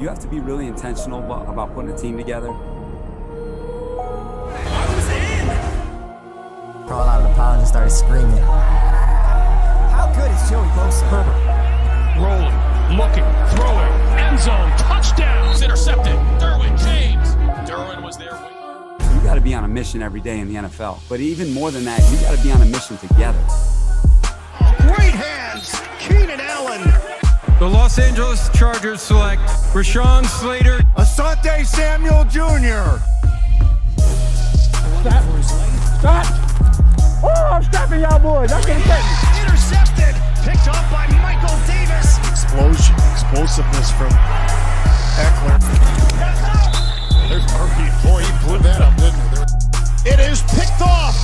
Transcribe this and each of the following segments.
You have to be really intentional about putting a team together. Crawled out of the pound and started screaming. How good is Joey Bosa? Herbert, rolling, looking, throwing, end zone, touchdown. It's intercepted. Derwin James. Derwin was there. You got to be on a mission every day in the NFL. But even more than that, you got to be on a mission together. Great hands, Keenan Allen. The Los Angeles Chargers select Rashawn Slater. Asante Samuel Jr. Stop! Oh, I'm stopping y'all boys. I can't catch it. Intercepted. Picked up by Michael Davis. Explosion. Explosiveness from Eckler. There's Murphy. Boy, he blew that up, didn't he? It is picked off.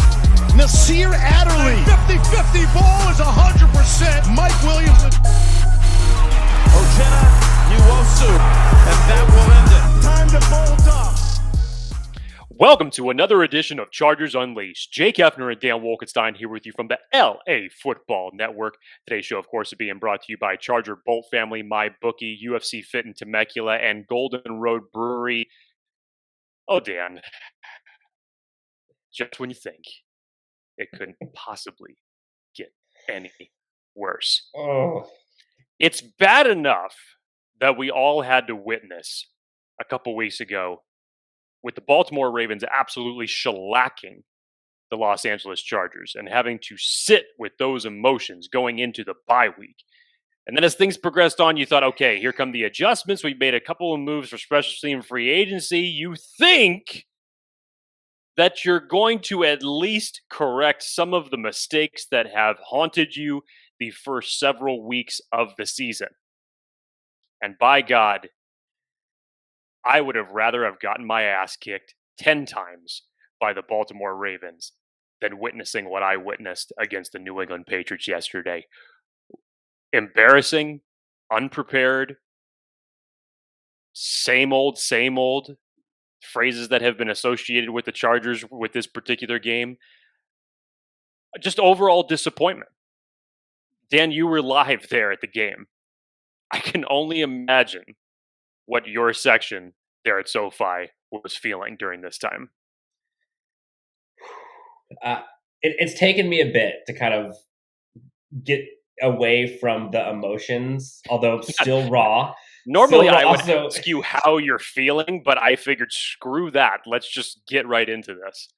Nasir Adderley. 50-50 ball is 100%. Mike Williams. Ojena Nwosu. And that will end it. Time to bolt up. Welcome to another edition of Chargers Unleashed. Jake Hefner and Dan Wolkenstein here with you from the LAFB Network. Today's show, of course, is being brought to you by Charger Bolt Family, MyBookie, UFC Fit in Temecula, and Golden Road Brewery. Oh, Dan. Just when you think it couldn't possibly get any worse. Oh. It's bad enough that we all had to witness a couple weeks ago with the Baltimore Ravens absolutely shellacking the Los Angeles Chargers and having to sit with those emotions going into the bye week. And then as things progressed on, you thought, okay, here come the adjustments. We've made a couple of moves for special team free agency. You think that you're going to at least correct some of the mistakes that have haunted you the first several weeks of the season. And by God, I would have rather have gotten my ass kicked 10 times by the Baltimore Ravens than witnessing what I witnessed against the New England Patriots yesterday. Embarrassing, unprepared, same old phrases that have been associated with the Chargers with this particular game. Just overall disappointment. Dan, you were live there at the game. I can only imagine what your section there at SoFi was feeling during this time. It's taken me a bit to kind of get away from the emotions, although still raw. Normally, so I would also ask you how you're feeling, but I figured, screw that. Let's just get right into this.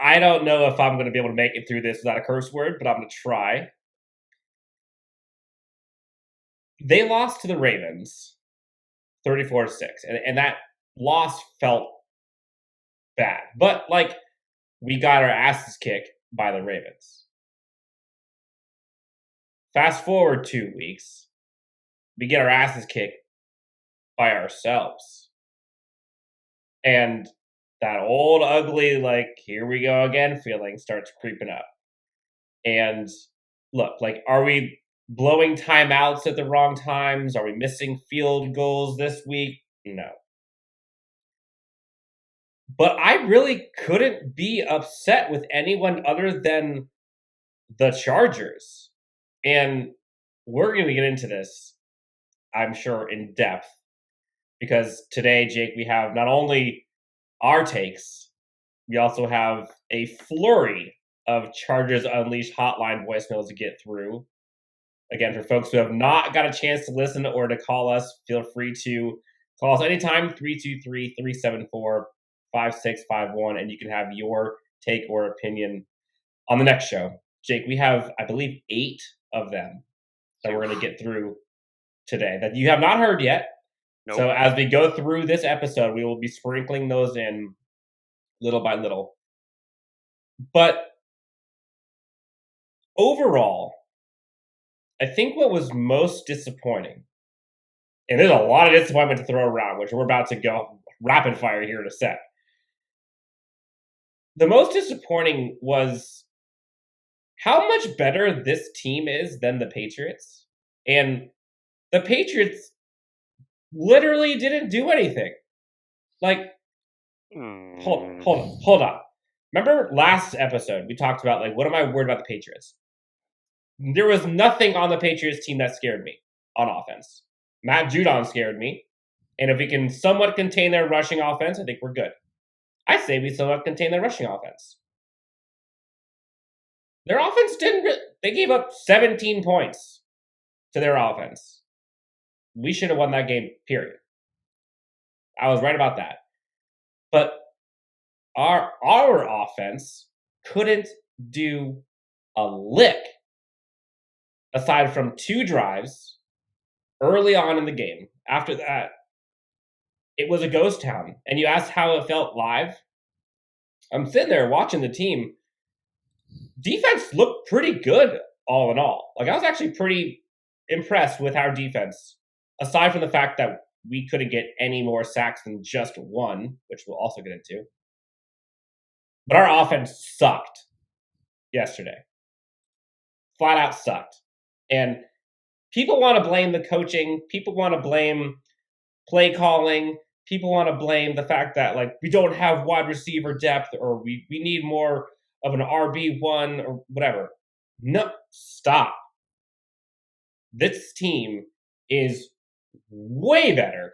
I don't know if I'm going to be able to make it through this without a curse word, but I'm going to try. They lost to the Ravens 34-6, and that loss felt bad. But, we got our asses kicked by the Ravens. Fast forward 2 weeks, we get our asses kicked by ourselves. And that old, ugly, here we go again feeling starts creeping up. And look, are we blowing timeouts at the wrong times? Are we missing field goals this week? No. But I really couldn't be upset with anyone other than the Chargers. And we're going to get into this, I'm sure, in depth. Because today, Jake, we have not only our takes, we also have a flurry of Chargers Unleashed hotline voicemails to get through. Again, for folks who have not got a chance to listen or to call us, feel free to call us anytime, 323-374-5651, and you can have your take or opinion on the next show. Jake, we have, I believe, 8 of them that we're going to get through today that you have not heard yet. Nope. So as we go through this episode, we will be sprinkling those in little by little. But overall, I think what was most disappointing, and there's a lot of disappointment to throw around, which we're about to go rapid fire here in a sec. The most disappointing was how much better this team is than the Patriots. And the Patriots literally didn't do anything. Hold on. Remember last episode, we talked about, what am I worried about the Patriots? There was nothing on the Patriots team that scared me on offense. Matt Judon scared me. And if we can somewhat contain their rushing offense, I think we're good. I say we somewhat contain their rushing offense. Their offense they gave up 17 points to their offense. We should have won that game, period. I was right about that. But our offense couldn't do a lick aside from 2 drives early on in the game. After that, it was a ghost town. And you asked how it felt live. I'm sitting there watching the team. Defense looked pretty good, all in all. Like, I was actually pretty impressed with our defense, aside from the fact that we couldn't get any more sacks than just 1, which we'll also get into. But our offense sucked yesterday. Flat out sucked. And people want to blame the coaching. People want to blame play calling. People want to blame the fact that, like, we don't have wide receiver depth, or we need more of an RB1 or whatever. No, stop. This team is way better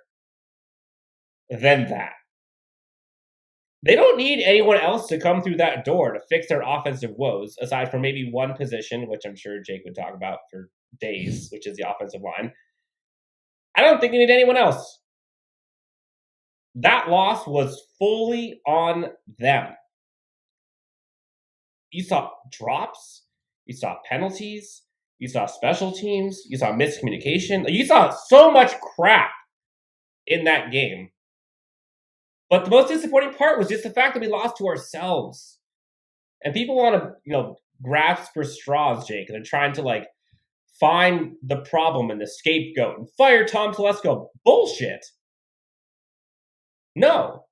than that. They don't need anyone else to come through that door to fix their offensive woes, aside from maybe one position, which I'm sure Jake would talk about for days, which is the offensive line. I don't think they need anyone else. That loss was fully on them. You saw drops. You saw penalties. You saw special teams. You saw miscommunication. You saw so much crap in that game. But the most disappointing part was just the fact that we lost to ourselves. And people want to, grasp for straws, Jake, and they're trying to, find the problem and the scapegoat and fire Tom Telesco. Bullshit. No.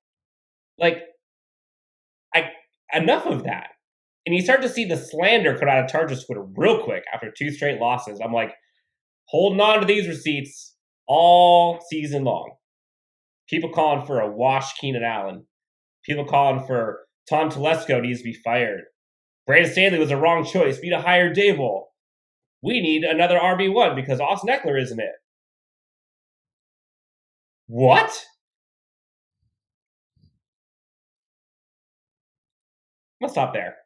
Enough of that. And you start to see the slander come out of Chargers Twitter real quick after 2 straight losses. I'm holding on to these receipts all season long. People calling for a wash Keenan Allen. People calling for Tom Telesco needs to be fired. Brandon Staley was a wrong choice. We need to hire Dable. We need another RB1 because Austin Eckler isn't it. What? I'm going to stop there.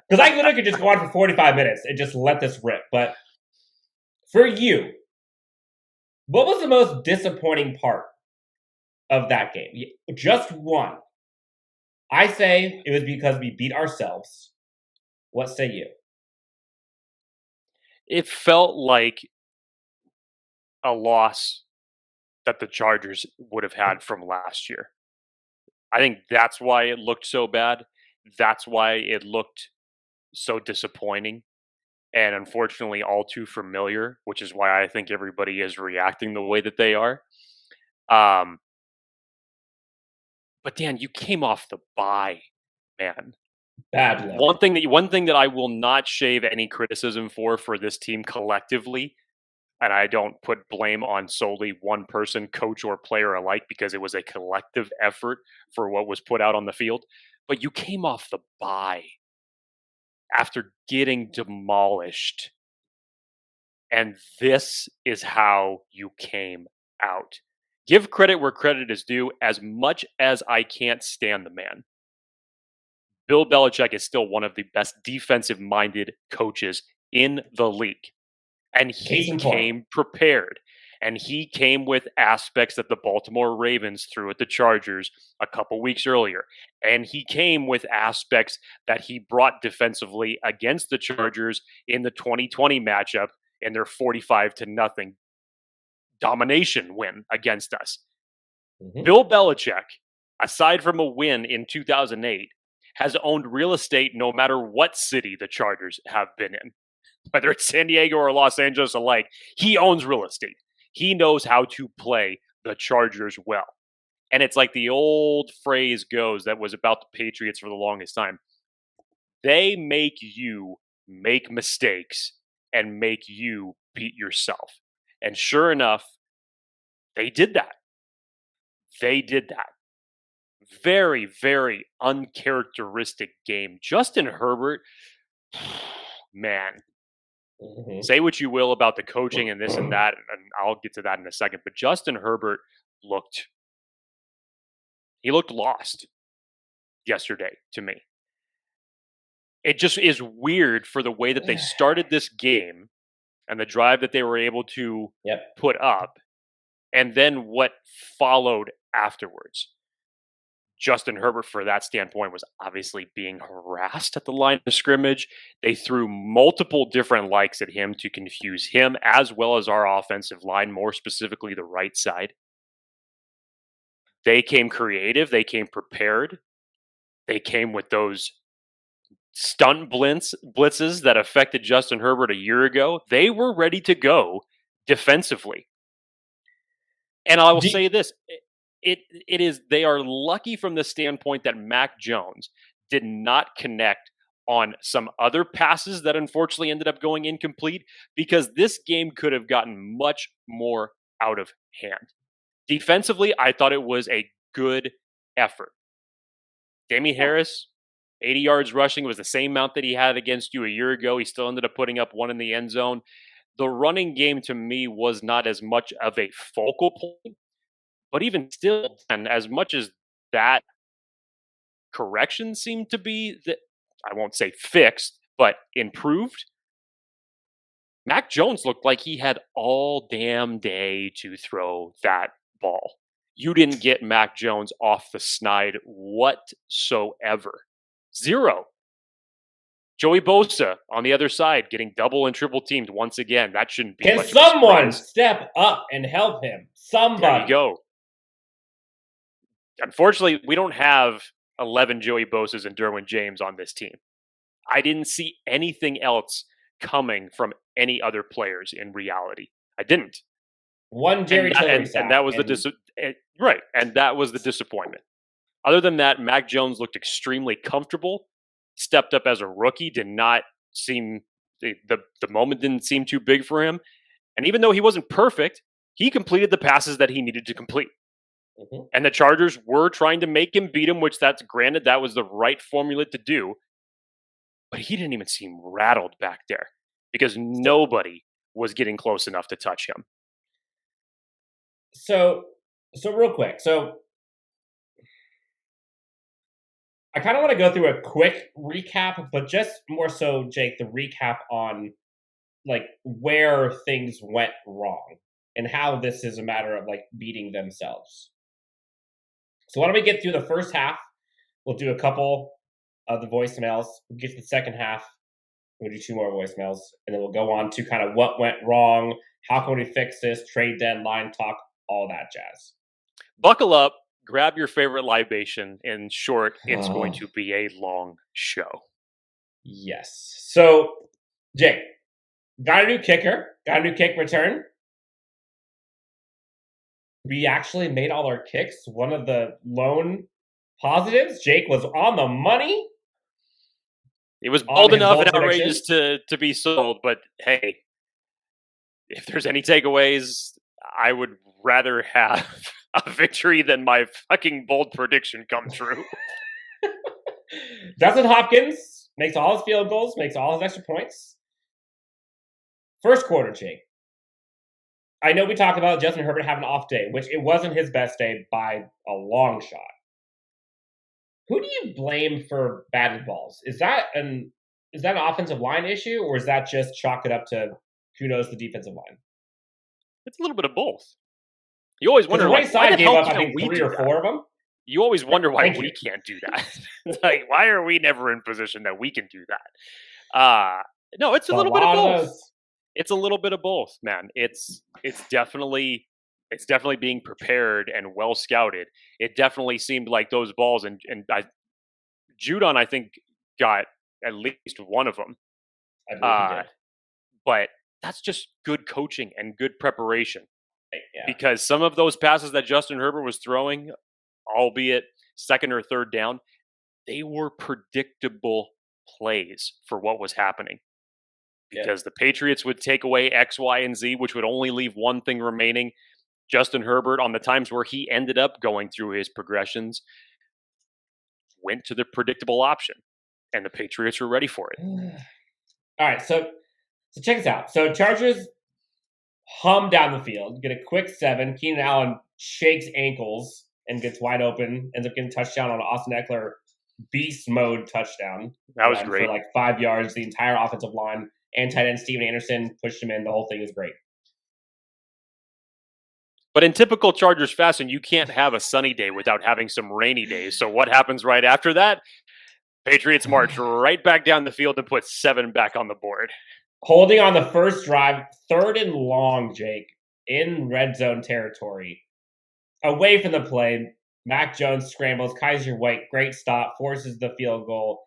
Because I literally could just go on for 45 minutes and just let this rip. But for you, what was the most disappointing part of that game? Just one. I say it was because we beat ourselves. What say you? It felt like a loss that the Chargers would have had from last year. I think that's why it looked so bad. That's why it looked so disappointing and unfortunately all too familiar, which is why I think everybody is reacting the way that they are. But Dan, you came off the bye, man. Bad luck. One thing that I will not shave any criticism for this team collectively, and I don't put blame on solely one person, coach or player alike, because it was a collective effort for what was put out on the field. But you came off the bye after getting demolished. And this is how you came out. Give credit where credit is due. As much as I can't stand the man, Bill Belichick is still one of the best defensive-minded coaches in the league. And he came prepared. And he came with aspects that the Baltimore Ravens threw at the Chargers a couple weeks earlier. And he came with aspects that he brought defensively against the Chargers in the 2020 matchup in their 45-0 domination win against us. Mm-hmm. Bill Belichick, aside from a win in 2008, has owned real estate no matter what city the Chargers have been in. Whether it's San Diego or Los Angeles alike, he owns real estate. He knows how to play the Chargers well. And it's like the old phrase goes that was about the Patriots for the longest time. They make you make mistakes and make you beat yourself. And sure enough, they did that. They did that. Very, very uncharacteristic game. Justin Herbert, man, Mm-hmm. Say what you will about the coaching and this and that, and I'll get to that in a second. But Justin Herbert looked lost yesterday to me. It just is weird for the way that they started this game and the drive that they were able to put up, and then what followed afterwards. Justin Herbert, for that standpoint, was obviously being harassed at the line of scrimmage. They threw multiple different likes at him to confuse him, as well as our offensive line, more specifically the right side. They came creative. They came prepared. They came with those stunt blitzes that affected Justin Herbert a year ago. They were ready to go defensively. And I will say this. They are lucky from the standpoint that Mac Jones did not connect on some other passes that unfortunately ended up going incomplete, because this game could have gotten much more out of hand. Defensively, I thought it was a good effort. Damien Harris, 80 yards rushing, was the same amount that he had against you a year ago. He still ended up putting up one in the end zone. The running game to me was not as much of a focal point. But even still, and as much as that correction seemed to be, that I won't say fixed, but improved, Mac Jones looked like he had all damn day to throw that ball. You didn't get Mac Jones off the snide whatsoever. Zero. Joey Bosa on the other side getting double and triple teamed once again. That shouldn't be. Can much of a someone surprise. step up and help him? Somebody. There you go. Unfortunately, we don't have 11 Joey Bosas and Derwin James on this team. I didn't see anything else coming from any other players in reality. I didn't. One Jerry and that was right, and that was the disappointment. Other than that, Mac Jones looked extremely comfortable, stepped up as a rookie, did not seem the moment didn't seem too big for him. And even though he wasn't perfect, he completed the passes that he needed to complete. Mm-hmm. And the Chargers were trying to make him beat him, which that's granted, that was the right formula to do. But he didn't even seem rattled back there because nobody was getting close enough to touch him. So real quick. So I kind of want to go through a quick recap, but just more so, Jake, the recap on like where things went wrong and how this is a matter of like beating themselves. So why don't we get through the first half? We'll do a couple of the voicemails. We'll get to the second half. We'll do 2 more voicemails. And then we'll go on to kind of what went wrong, how can we fix this, trade deadline talk, all that jazz. Buckle up, grab your favorite libation. In short, it's going to be a long show. Yes. So, Jake, got a new kicker, got a new kick return. We actually made all our kicks. One of the lone positives, Jake was on the money. It was bold enough and outrageous to be sold, but hey, if there's any takeaways, I would rather have a victory than my fucking bold prediction come true. Dustin Hopkins makes all his field goals, makes all his extra points. First quarter, Jake. I know we talked about Justin Herbert having an off day, which it wasn't his best day by a long shot. Who do you blame for batted balls? Is that an offensive line issue, or is that just chalk it up to who knows the defensive line? It's a little bit of both. You always wonder why the hell can't we do 3 or 4 of them. You always wonder why we can't do that. Like, why are we never in position that we can do that? No, it's a little bit of both. It's a little bit of both, man. It's definitely being prepared and well scouted. It definitely seemed like those balls, and Judon, I think, got at least one of them. I believe he did. But that's just good coaching and good preparation. Yeah. Because some of those passes that Justin Herbert was throwing, albeit second or third down, they were predictable plays for what was happening. Because the Patriots would take away X, Y, and Z, which would only leave one thing remaining. Justin Herbert, on the times where he ended up going through his progressions, went to the predictable option. And the Patriots were ready for it. All right, so So check this out. So Chargers hum down the field, get a quick 7. Keenan Allen shakes ankles and gets wide open, ends up getting a touchdown on Austin Eckler beast mode touchdown. That was great. For like 5 yards. The entire offensive line and tight end Steven Anderson pushed him in. The whole thing is great. But in typical Chargers fashion, you can't have a sunny day without having some rainy days. So what happens right after that? Patriots march right back down the field and put 7 back on the board. Holding on the first drive, 3rd and long, Jake, in red zone territory. Away from the play, Mac Jones scrambles. Kaiser White, great stop, forces the field goal.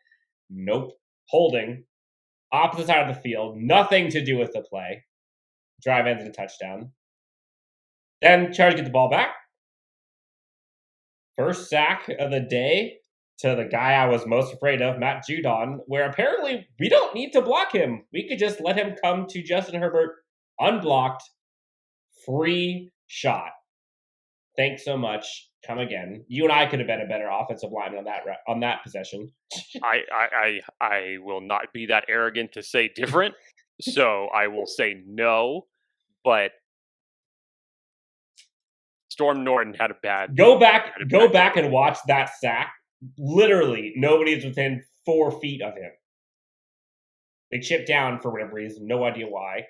Nope. Holding. Opposite side of the field. Nothing to do with the play. Drive ends in a touchdown. Then Chargers get the ball back. First sack of the day to the guy I was most afraid of, Matt Judon, where apparently we don't need to block him. We could just let him come to Justin Herbert unblocked. Free shot. Thanks so much. Come again. You and I could have been a better offensive lineman on that possession. I will not be that arrogant to say different, so I will say no. But Storm Norton had a bad. Go back and watch that sack. Literally, nobody's within 4 feet of him. They chipped down for whatever reason. No idea why.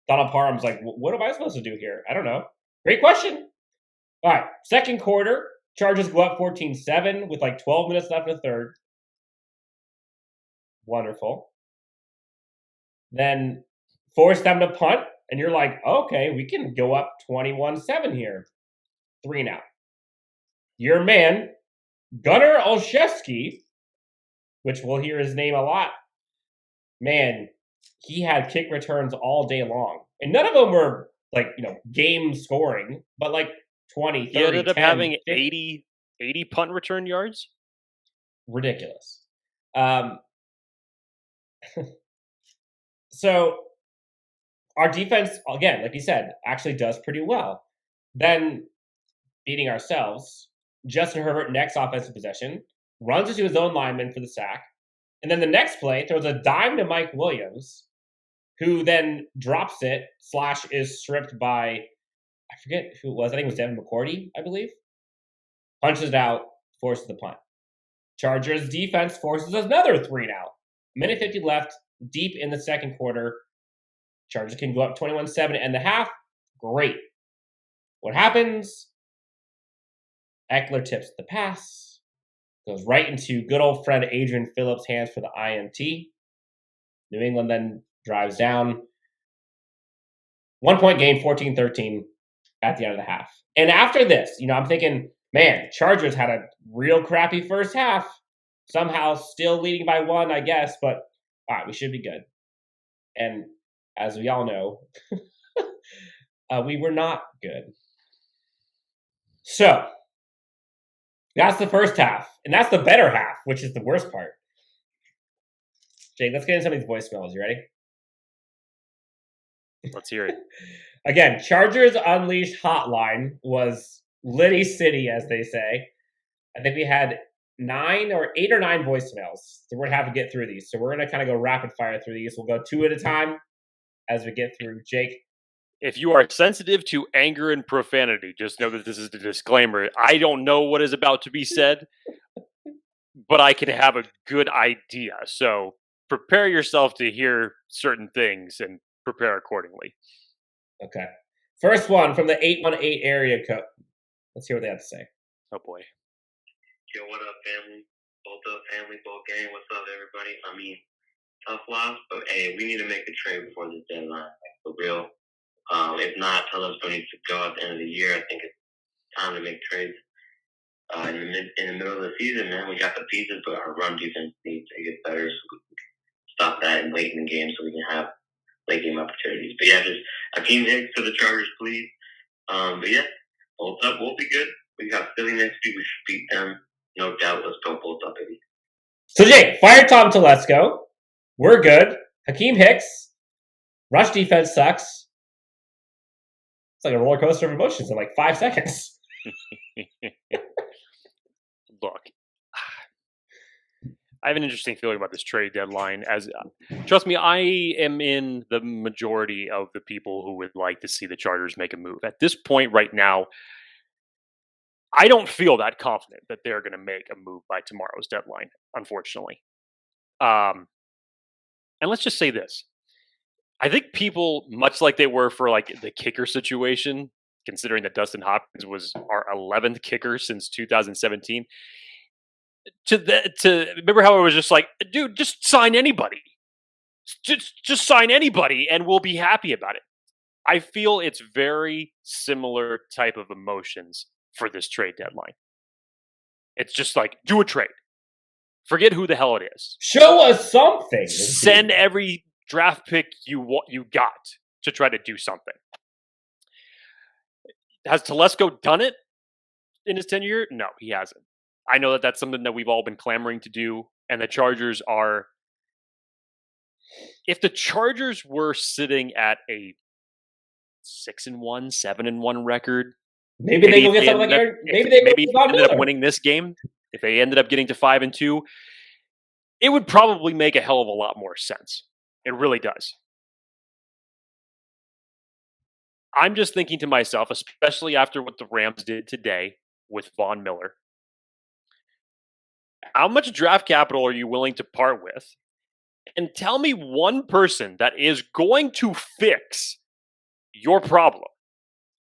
Donald Parham's like, what am I supposed to do here? I don't know. Great question. All right, second quarter. Chargers go up 14-7 with like 12 minutes left in the third. Wonderful. Then force them to punt, and you're like, okay, we can go up 21-7 here. 3 and out. Your man, Gunnar Olszewski, which we'll hear his name a lot. Man, he had kick returns all day long. And none of them were like, game scoring, but like 20, 30, he ended up 10, having 50. 80 punt return yards. Ridiculous. So our defense, again, like you said, actually does pretty well. Then beating ourselves, Justin Herbert, next offensive possession, runs into his own lineman for the sack. And then the next play throws a dime to Mike Williams, who then drops it, / is stripped by, I forget who it was. I think it was Devin McCourty, I believe. Punches it out, forces the punt. Chargers defense forces another 3 and out. Minute 50 left, deep in the second quarter. Chargers can go up 21-7 and the half. Great. What happens? Eckler tips the pass. Goes right into good old friend Adrian Phillips' hands for the INT. New England then drives down. 1-point game, 14-13 at the end of the half. And after this, I'm thinking, man, Chargers had a real crappy first half. Somehow still leading by 1, I guess, but all right, we should be good. And as we all know, we were not good. So that's the first half, and that's the better half, which is the worst part. Jake, let's get into some of these voicemails. You ready? Let's hear it. Again, Chargers Unleashed hotline was Liddy City, as they say. I think we had 8 or 9 voicemails. So we're going to have to get through these. So we're going to kind of go rapid fire through these. We'll go 2 at a time as we get through. Jake? If you are sensitive to anger and profanity, just know that this is the disclaimer. I don't know what is about to be said, but I can have a good idea. So prepare yourself to hear certain things and prepare accordingly. Okay. First one from the 818 area code. Let's hear what they have to say. Oh, boy. Yo, what up, family? Both up, family, both gang. What's up, everybody? I mean, tough loss, but hey, we need to make a trade before this deadline. For real. If not, Telesco needs to go at the end of the year. I think it's time to make trades. In the middle of the season, man, we got the pieces, but our run defense needs to get better so we can stop that in late in the game so we can have late game opportunities. But yeah, just Hakeem Hicks to the Chargers, please. But yeah, both up. We'll be good. We got Philly next week. We should beat them. No doubt. Let's go both up, baby. So, Jake, fire Tom Telesco. We're good. Hakeem Hicks. Rush defense sucks. It's like a roller coaster of emotions in like 5 seconds. Look, I have an interesting feeling about this trade deadline. Trust me, I am in the majority of the people who would like to see the Chargers make a move. At this point right now, I don't feel that confident that they're going to make a move by tomorrow's deadline, unfortunately. And let's just say this. I think people, much like they were for like the kicker situation, considering that Dustin Hopkins was our 11th kicker since 2017, to remember how it was just like, dude, just sign anybody. Just sign anybody and we'll be happy about it. I feel it's very similar type of emotions for this trade deadline. It's just like, do a trade. Forget who the hell it is. Show us something. Send every draft pick you got to try to do something. Has Telesco done it in his tenure? No, he hasn't. I know that that's something that we've all been clamoring to do, and the Chargers are. If the Chargers were sitting at a 6-1, 7-1 record, maybe they go get something like Aaron. Maybe they ended up winning this game. If they ended up getting to 5-2, it would probably make a hell of a lot more sense. It really does. I'm just thinking to myself, especially after what the Rams did today with Von Miller, how much draft capital are you willing to part with? And tell me one person that is going to fix your problem.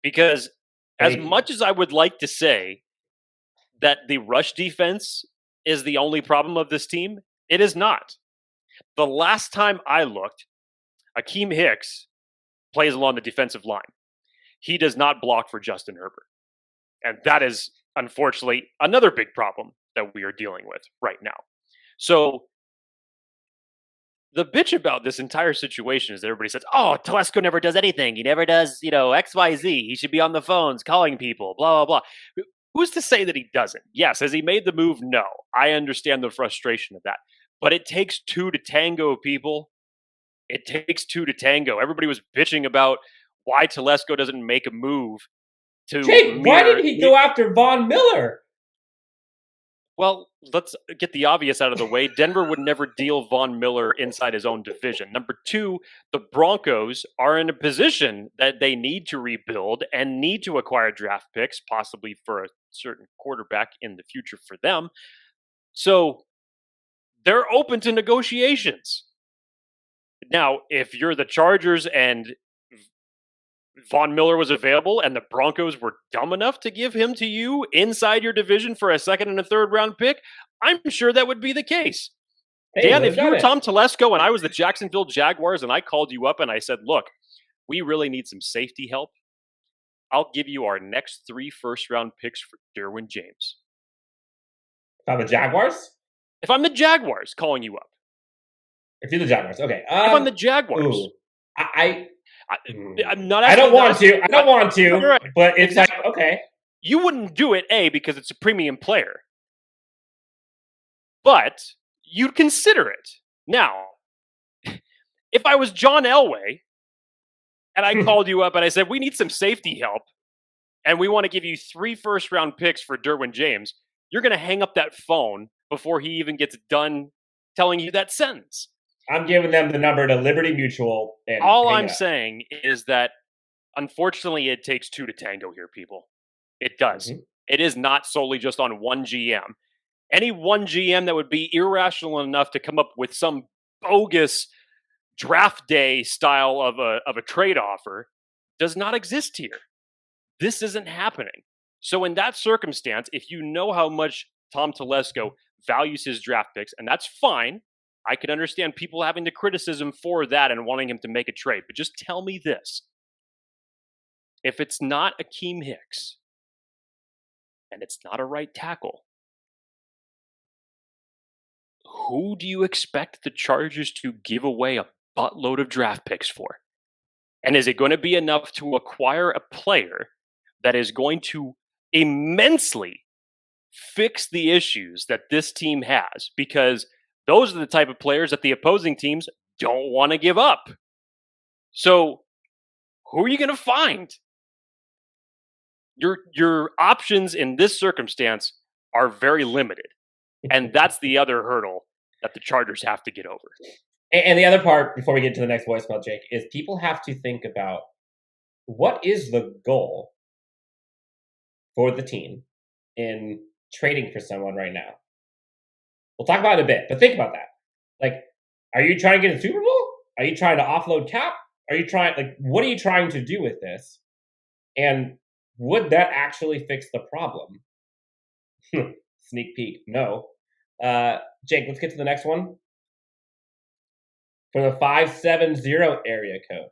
Because as much as I would like to say that the rush defense is the only problem of this team, it is not. The last time I looked, Akeem Hicks plays along the defensive line. He does not block for Justin Herbert. And that is, unfortunately, another big problem that we are dealing with right now. So the bitch about this entire situation is that everybody says, oh, Telesco never does anything. He never does, X, Y, Z. He should be on the phones calling people, blah, blah, blah. Who's to say that he doesn't? Yes. Has he made the move? No. I understand the frustration of that. But it takes two to tango, people. It takes two to tango. Everybody was bitching about why Telesco doesn't make a move to Jake, why did he go after Von Miller? Well, let's get the obvious out of the way. Denver would never deal Von Miller inside his own division. Number two, the Broncos are in a position that they need to rebuild and need to acquire draft picks, possibly for a certain quarterback in the future for them. So they're open to negotiations. Now, if you're the Chargers and Von Miller was available and the Broncos were dumb enough to give him to you inside your division for a second and a third round pick, I'm sure that would be the case. Hey, Dan, if you were Tom Telesco and I was the Jacksonville Jaguars and I called you up and I said, look, we really need some safety help, I'll give you our next 3 first-round picks for Derwin James. If I'm the Jaguars? If I'm the Jaguars calling you up. If you're the Jaguars, okay. If I'm the Jaguars. Ooh, I'm not. I don't want to. But it's exactly. like, okay. You wouldn't do it, A, because it's a premium player. But you'd consider it. Now, if I was John Elway and I called you up and I said, we need some safety help and we want to give you 3 first-round picks for Derwin James, you're going to hang up that phone before he even gets done telling you that sentence. I'm giving them the number to Liberty Mutual. And all I'm saying is that, unfortunately, it takes 2 to tango here, people. It does. Mm-hmm. It is not solely just on one GM. Any one GM that would be irrational enough to come up with some bogus draft day style of a trade offer does not exist here. This isn't happening. So in that circumstance, if you know how much Tom Telesco values his draft picks, and that's fine, I can understand people having the criticism for that and wanting him to make a trade. But just tell me this. If it's not Akeem Hicks, and it's not a right tackle, who do you expect the Chargers to give away a buttload of draft picks for? And is it going to be enough to acquire a player that is going to immensely fix the issues that this team has? Because those are the type of players that the opposing teams don't want to give up. So who are you going to find? Your options in this circumstance are very limited. And that's the other hurdle that the Chargers have to get over. And the other part, before we get to the next voicemail, Jake, is people have to think about what is the goal for the team in trading for someone right now. We'll talk about it in a bit, but think about that. Like, are you trying to get a Super Bowl? Are you trying to offload cap? What are you trying to do with this? And would that actually fix the problem? Sneak peek. No. Jake, let's get to the next one. For the 570 area code.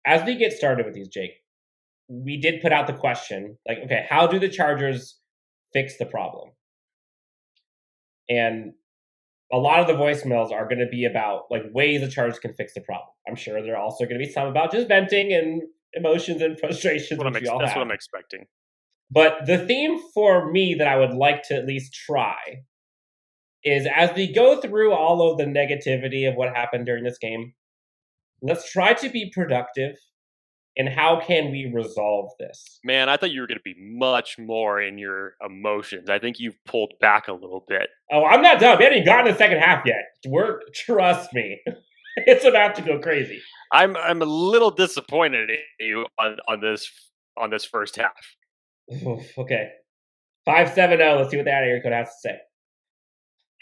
As we get started with these, Jake, we did put out the question, like, okay, how do the Chargers fix the problem? And a lot of the voicemails are going to be about like ways the Chargers can fix the problem. I'm sure there are also going to be some about just venting and emotions and frustrations. That's what I'm expecting. But the theme for me that I would like to at least try is, as we go through all of the negativity of what happened during this game, let's try to be productive. And how can we resolve this? Man, I thought you were going to be much more in your emotions. I think you've pulled back a little bit. Oh, I'm not done. We haven't even gotten to the second half yet. Trust me, it's about to go crazy. I'm a little disappointed in you on this first half. Okay, 570. Let's see what the area code has to say.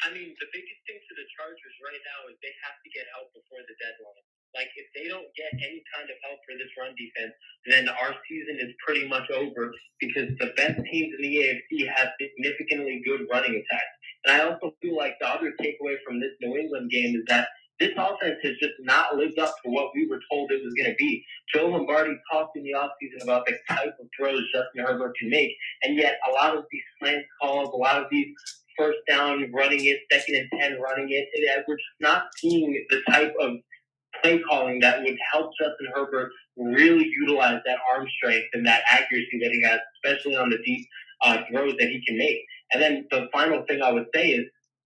I mean, the biggest thing for the Chargers right now is they have to get help before the deadline. Like, if they don't get any kind of help for this run defense, then our season is pretty much over, because the best teams in the AFC have significantly good running attacks. And I also feel like the other takeaway from this New England game is that this offense has just not lived up to what we were told it was going to be. Joe Lombardi talked in the offseason about the type of throws Justin Herbert can make, and yet a lot of these slant calls, a lot of these first down running it, 2nd and 10 running it, we're just not seeing the type of play calling that would help Justin Herbert really utilize that arm strength and that accuracy that he has, especially on the deep throws that he can make. And then the final thing I would say is,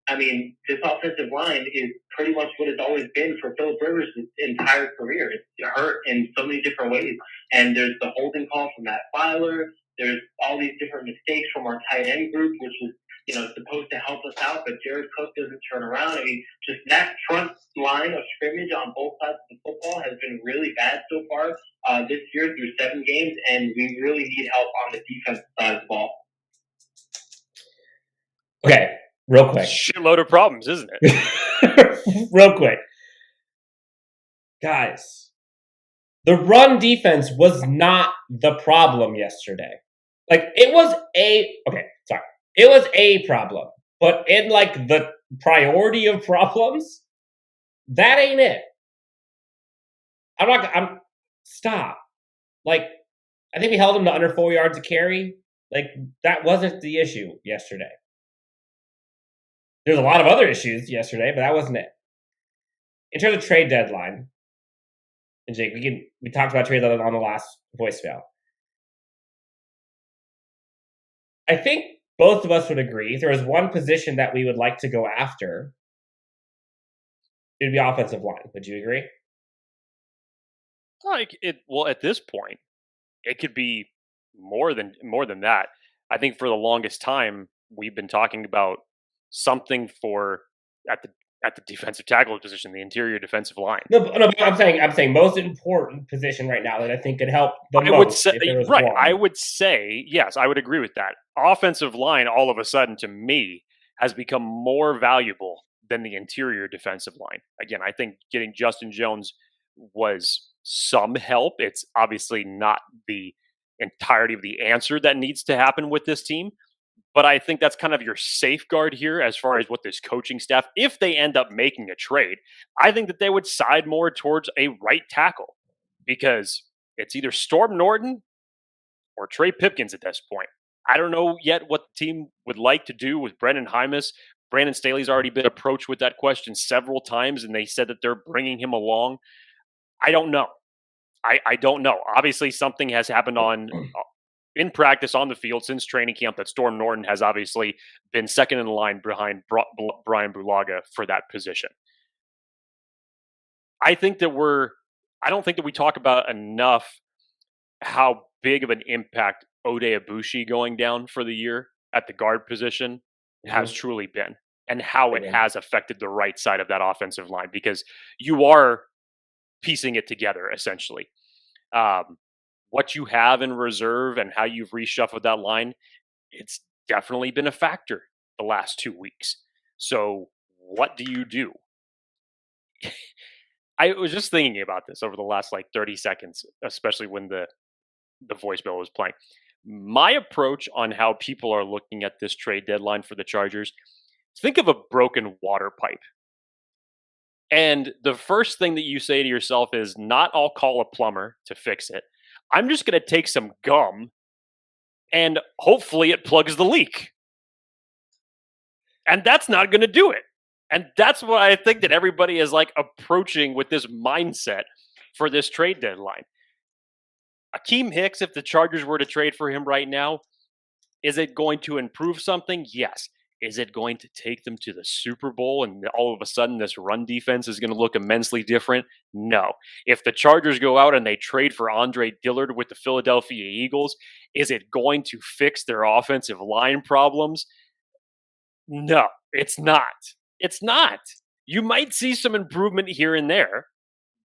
I mean, this offensive line is pretty much what it's always been for Philip Rivers' entire career. It's hurt in so many different ways. And there's the holding call from Matt Filer. There's all these different mistakes from our tight end group, which is, supposed to help us out, but Jared Cook doesn't turn around. I mean, just that front line of scrimmage on both sides of the football has been really bad so far this year through 7 games, and we really need help on the defensive side of the ball. Okay, real quick. Shitload of problems, isn't it? Real quick. Guys, the run defense was not the problem yesterday. Like, it was It was a problem, but in like the priority of problems, that ain't it. Stop. Like, I think we held him to under 4 yards a carry. Like, that wasn't the issue yesterday. There's a lot of other issues yesterday, but that wasn't it. In terms of trade deadline, and Jake, we talked about trade deadline on the last voicemail. I think both of us would agree, if there was one position that we would like to go after, it would be offensive line. Would you agree? Well, at this point, it could be more than that. I think for the longest time, we've been talking about something at the defensive tackle position, the interior defensive line. No, I'm saying most important position right now that I think could help the most. I would say, yes, I would agree with that. Offensive line, all of a sudden, to me, has become more valuable than the interior defensive line. Again, I think getting Justin Jones was some help. It's obviously not the entirety of the answer that needs to happen with this team. But I think that's kind of your safeguard here as far as what this coaching staff, if they end up making a trade, I think that they would side more towards a right tackle, because it's either Storm Norton or Trey Pipkins at this point. I don't know yet what the team would like to do with Brendan Hymas. Brandon Staley's already been approached with that question several times, and they said that they're bringing him along. I don't know. I don't know. Obviously, something has happened in practice on the field since training camp that Storm Norton has obviously been second in the line behind Brian Bulaga for that position. I don't think that we talk about enough how big of an impact Ode Ibushi going down for the year at the guard position has truly been and how it has affected the right side of that offensive line, because you are piecing it together essentially. What you have in reserve and how you've reshuffled that line, it's definitely been a factor the last 2 weeks. So what do you do? I was just thinking about this over the last 30 seconds, especially when the voicemail was playing. My approach on how people are looking at this trade deadline for the Chargers, think of a broken water pipe. And the first thing that you say to yourself is not I'll call a plumber to fix it. I'm just going to take some gum and hopefully it plugs the leak. And that's not going to do it. And that's what I think that everybody is approaching with this mindset for this trade deadline. Akeem Hicks, if the Chargers were to trade for him right now, is it going to improve something? Yes. Is it going to take them to the Super Bowl and all of a sudden this run defense is going to look immensely different? No. If the Chargers go out and they trade for Andre Dillard with the Philadelphia Eagles, is it going to fix their offensive line problems? No, it's not. It's not. You might see some improvement here and there,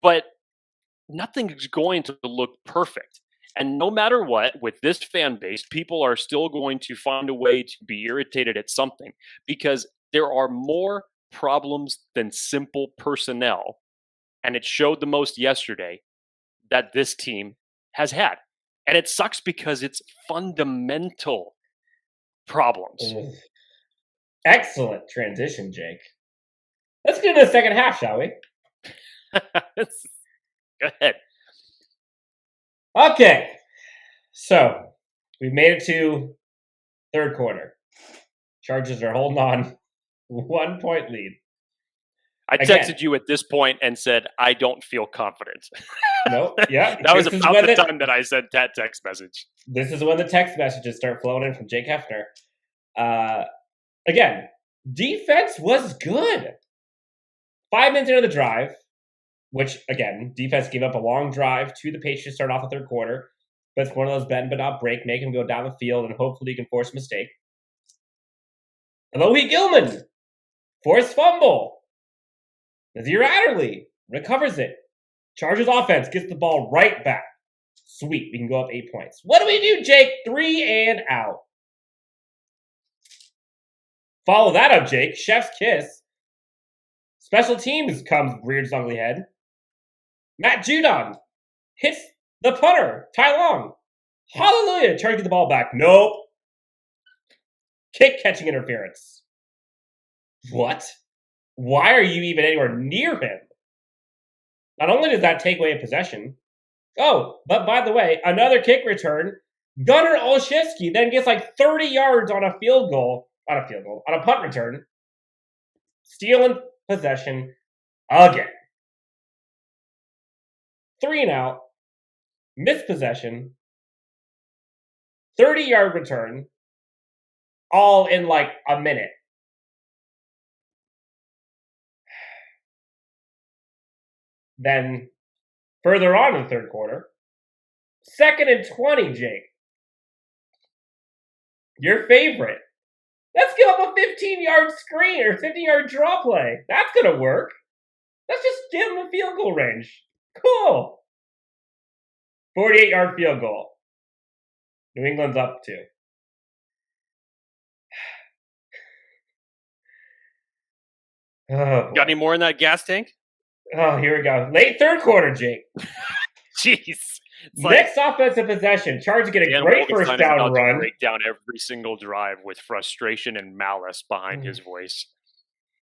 but nothing is going to look perfect. And no matter what, with this fan base, people are still going to find a way to be irritated at something because there are more problems than simple personnel. And it showed the most yesterday that this team has had. And it sucks because it's fundamental problems. Excellent transition, Jake. Let's get into the second half, shall we? Go ahead. Okay, so we made it to third quarter. Chargers are holding on 1 point lead. I texted you at this point and said, I don't feel confident. Nope. Yeah. That was about the time that I sent that text message. This is when the text messages start flowing in from Jake Hefner. Again, defense was good. 5 minutes into the drive, which, again, defense gave up a long drive to the Patriots to start off the third quarter. But it's one of those bend but not break, make him go down the field, and hopefully he can force a mistake. Alohi Gilman, forced fumble. Nazir Adderley recovers it. Chargers offense gets the ball right back. Sweet, we can go up 8 points. What do we do, Jake? 3 and out. Follow that up, Jake. Chef's kiss. Special teams comes rears ugly head. Matt Judon hits the punter, Ty Long. Hallelujah, trying to get the ball back. Nope. Kick catching interference. What? Why are you even anywhere near him? Not only does that take away a possession, but by the way, another kick return. Gunnar Olszewski then gets 30 yards on a on a punt return. Stealing possession again. 3 and out. Missed possession. 30-yard return. All in a minute. Then, further on in the third quarter, 2nd and 20, Jake. Your favorite. Let's give up a 15-yard screen or 15-yard draw play. That's going to work. Let's just give them a field goal range. Cool. 48-yard field goal. New England's up 2. Got any more in that gas tank? Oh, here we go. Late third quarter, Jake. Jeez. Next offensive possession. Chargers get a great first down run. Break down every single drive with frustration and malice behind his voice.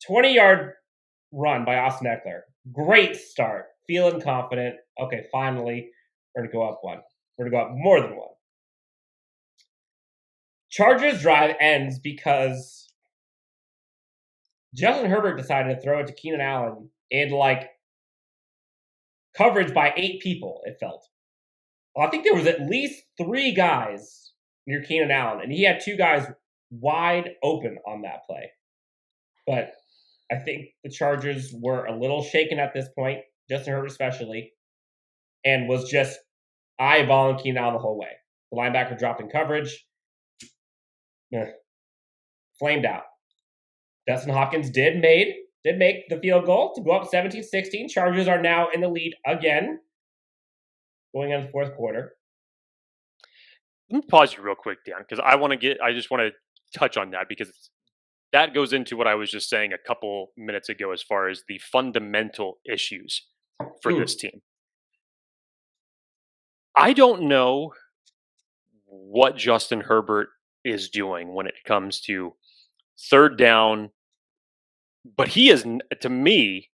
20-yard run by Austin Eckler. Great start. Feeling confident. Okay, finally, we're going to go up 1. We're going to go up more than 1. Chargers drive ends because Justin Herbert decided to throw it to Keenan Allen in coverage by 8 people, it felt. Well, I think there was at least 3 guys near Keenan Allen, and he had 2 guys wide open on that play. But I think the Chargers were a little shaken at this point, Justin Herbert especially, and was just eyeballing Keenan Allen the whole way. The linebacker dropped in coverage. Flamed out. Dustin Hopkins did make the field goal to go up 17-16. Chargers are now in the lead again, going into the fourth quarter. Let me pause you real quick, Dan, because I just want to touch on that because that goes into what I was just saying a couple minutes ago as far as the fundamental issues for this team. I don't know what Justin Herbert is doing when it comes to third down, but he is, to me,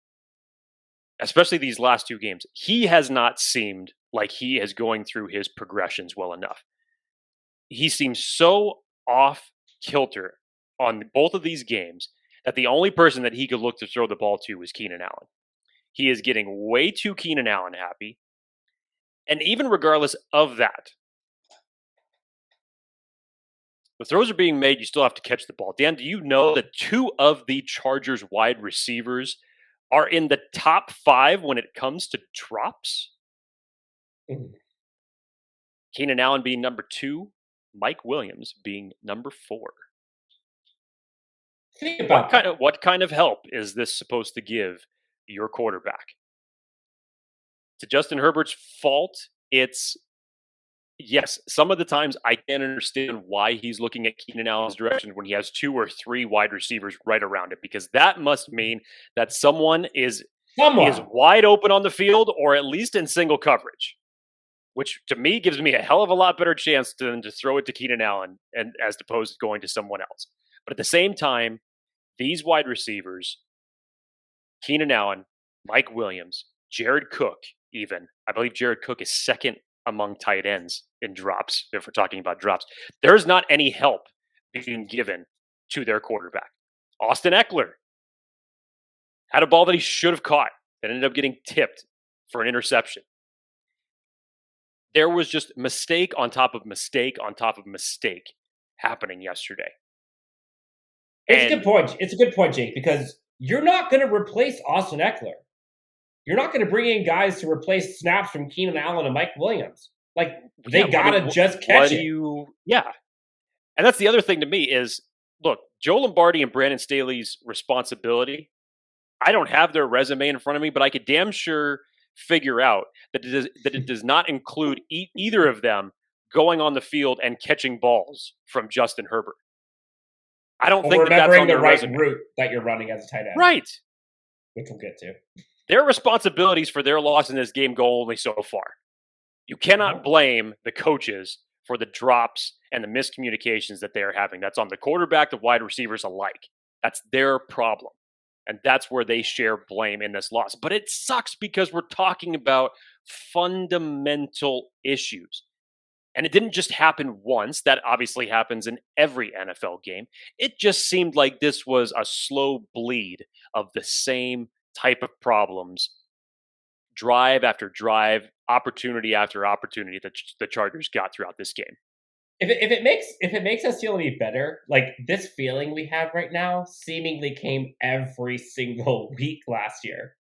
especially these last two games, he has not seemed like he is going through his progressions well enough. He seems so off kilter on both of these games that the only person that he could look to throw the ball to is Keenan Allen. He is getting way too Keenan Allen happy. And even regardless of that, the throws are being made, you still have to catch the ball. Dan, do you know that 2 of the Chargers wide receivers are in the top 5 when it comes to drops? Keenan Allen being number 2, Mike Williams being number 4. Think about what kind of help is this supposed to give your quarterback? To Justin Herbert's fault, it's yes, some of the times I can't understand why he's looking at Keenan Allen's direction when he has 2 or 3 wide receivers right around it, because that must mean that someone is wide open on the field or at least in single coverage, which to me gives me a hell of a lot better chance than to throw it to Keenan Allen and as opposed to going to someone else. But at the same time, these wide receivers, Keenan Allen, Mike Williams, Jared Cook, even, I believe Jared Cook is second among tight ends in drops, if we're talking about drops. There's not any help being given to their quarterback. Austin Eckler had a ball that he should have caught that ended up getting tipped for an interception. There was just mistake on top of mistake on top of mistake happening yesterday. It's a good point. It's a good point, Jake, because you're not going to replace Austin Eckler. You're not going to bring in guys to replace snaps from Keenan Allen and Mike Williams. Like, they got to just catch it. Yeah. And that's the other thing to me is, look, Joe Lombardi and Brandon Staley's responsibility, I don't have their resume in front of me, but I could damn sure figure out that it does not include either of them going on the field and catching balls from Justin Herbert. I don't think that's on their resume. Route that you're running as a tight end. Right. Which we'll get to. Their responsibilities for their loss in this game go only so far. You cannot blame the coaches for the drops and the miscommunications that they are having. That's on the quarterback, the wide receivers alike. That's their problem. And that's where they share blame in this loss. But it sucks because we're talking about fundamental issues. And it didn't just happen once. That obviously happens in every NFL game. It just seemed like this was a slow bleed of the same type of problems, drive after drive, opportunity after opportunity that the Chargers got throughout this game. If it makes us feel any better, like this feeling we have right now seemingly came every single week last year.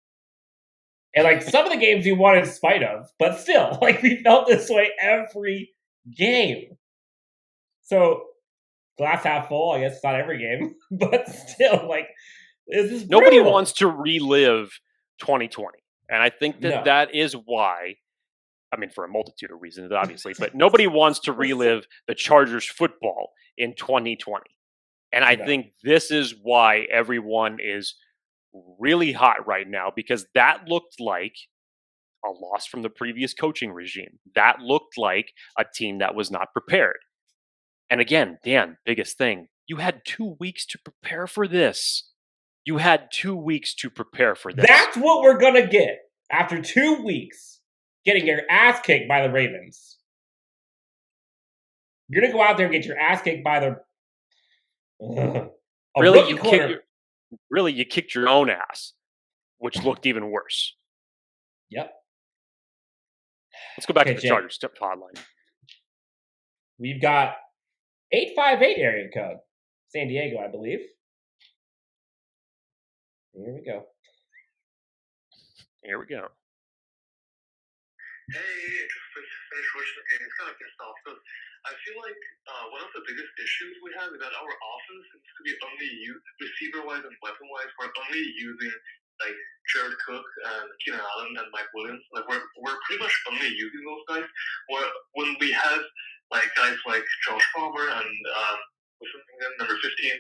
And like some of the games we won in spite of, but still, like we felt this way every game. So glass half full, I guess it's not every game, but still, like this is nobody brutal. wants to relive 2020. And I think that is why, I mean, for a multitude of reasons, obviously, but nobody wants to relive the Chargers football in 2020. And I think this is why everyone is really hot right now, because that looked like a loss from the previous coaching regime. That looked like a team that was not prepared. And again, Dan, biggest thing, you had 2 weeks to prepare for this. You had 2 weeks to prepare for this. That's what we're going to get after 2 weeks getting your ass kicked by the Ravens. You're going to go out there and get your ass kicked by the... Really, you kicked your own ass, which looked even worse. Yep. Let's go back to the Chargers hotline. We've got 858 area code. San Diego, I believe. Here we go. Hey, just finished watching the game. It's kind of pissed off because I feel like one of the biggest issues we have is that our offense seems to be only receiver-wise and weapon-wise, we're only using like Jared Cook and Keenan Allen and Mike Williams. Like we're pretty much only using those guys. When we have like guys like Josh Palmer and what's his name, number 15,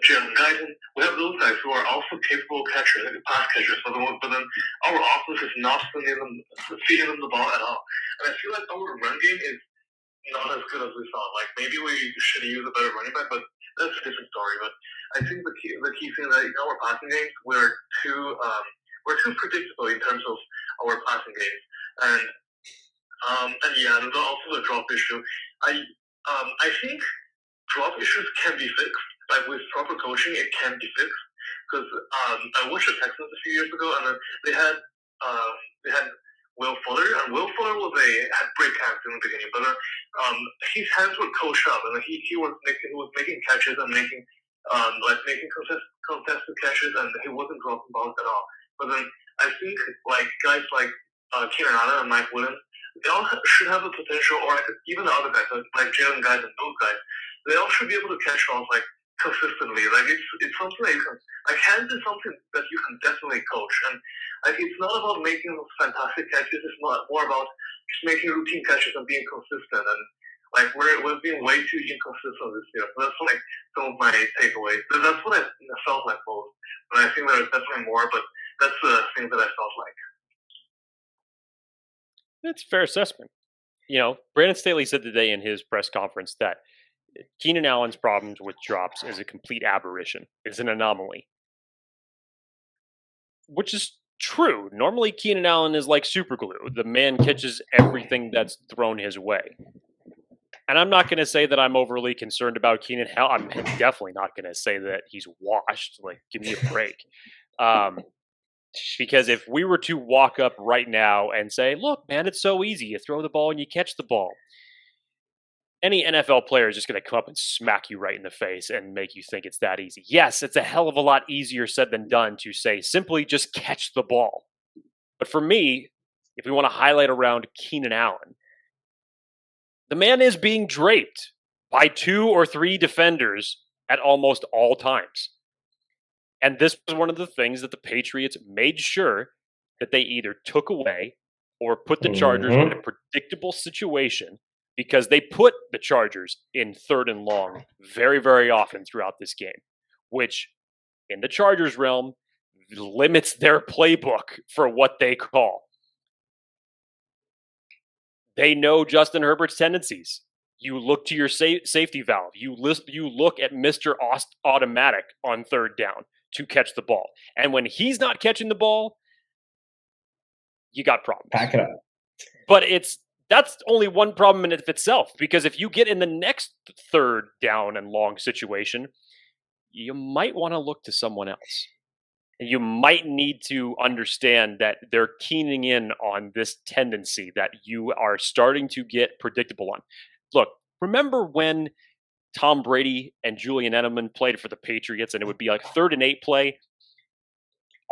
Jalen Guyton, we have those guys who are also capable catchers, pass catchers, but then our offense is not feeding them the ball at all. And I feel like our run game is not as good as we thought. Like maybe we should use a better running back, but that's a different story. But I think the key thing that in our passing games we're too predictable in terms of our passing games, and yeah, there's also the drop issue. I think drop issues can be fixed. Like with proper coaching, it can be fixed. Because I watched the Texans a few years ago, and then they had Will Fuller, and Will Fuller had great hands in the beginning, but his hands were coached up, and he was making catches and making contested catches, and he wasn't dropping balls at all. But then I think like guys like Keenan Allen and Mike Williams, they all should have the potential, or like even the other guys like Jalen guys and those guys, they all should be able to catch balls like consistently. Like it's something that you can, like hands is something that you can definitely coach, and like it's not about making those fantastic catches. It's more about just making routine catches and being consistent. And like we're being way too inconsistent this year. So that's like some of my takeaways. That's what I felt like most. And I think there's definitely more, but that's the thing that I felt like. That's a fair assessment. You know, Brandon Staley said today in his press conference that Keenan Allen's problems with drops is a complete aberration. It's an anomaly. Which is true. Normally, Keenan Allen is like superglue. The man catches everything that's thrown his way. And I'm not going to say that I'm overly concerned about Keenan. Hell, I'm definitely not going to say that he's washed. Like, give me a break. Because if we were to walk up right now and say, look, man, it's so easy. You throw the ball and you catch the ball. Any NFL player is just going to come up and smack you right in the face and make you think it's that easy. Yes, it's a hell of a lot easier said than done to say simply just catch the ball. But for me, if we want to highlight around Keenan Allen, the man is being draped by 2 or 3 defenders at almost all times. And this was one of the things that the Patriots made sure that they either took away or put the Chargers in a predictable situation, because they put the Chargers in 3rd and long very, very often throughout this game, which in the Chargers realm limits their playbook for what they call. They know Justin Herbert's tendencies. You look to your safety valve. You look at Mr. Automatic on 3rd down to catch the ball. And when he's not catching the ball, you got problems. Pack it up. But that's only one problem in itself, because if you get in the next 3rd down and long situation, you might want to look to someone else. And you might need to understand that they're keening in on this tendency that you are starting to get predictable on. Look, remember when Tom Brady and Julian Edelman played for the Patriots, and it would be like 3rd and 8 play?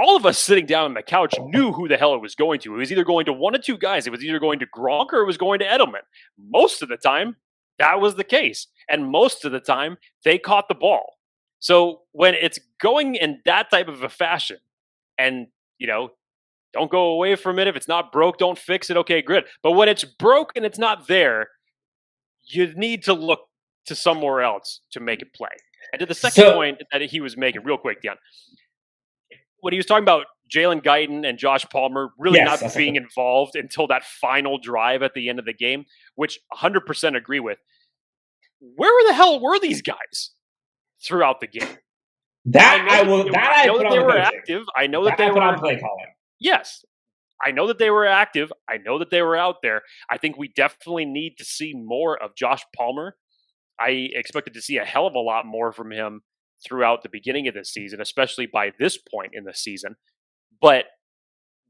All of us sitting down on the couch knew who the hell it was going to. It was either going to one of 2 guys. It was either going to Gronk or it was going to Edelman. Most of the time, that was the case. And most of the time, they caught the ball. So when it's going in that type of a fashion, and, you know, don't go away from it. If it's not broke, don't fix it. Okay, good. But when it's broke and it's not there, you need to look to somewhere else to make it play. And to the second point that he was making, real quick, Dion, when he was talking about Jalen Guyton and Josh Palmer really not being involved until that final drive at the end of the game, which 100% agree with. Where the hell were these guys throughout the game? I know that they were active. I know that they were on play calling. Yes. I know that they were active. I know that they were out there. I think we definitely need to see more of Josh Palmer. I expected to see a hell of a lot more from him throughout the beginning of this season, especially by this point in the season. But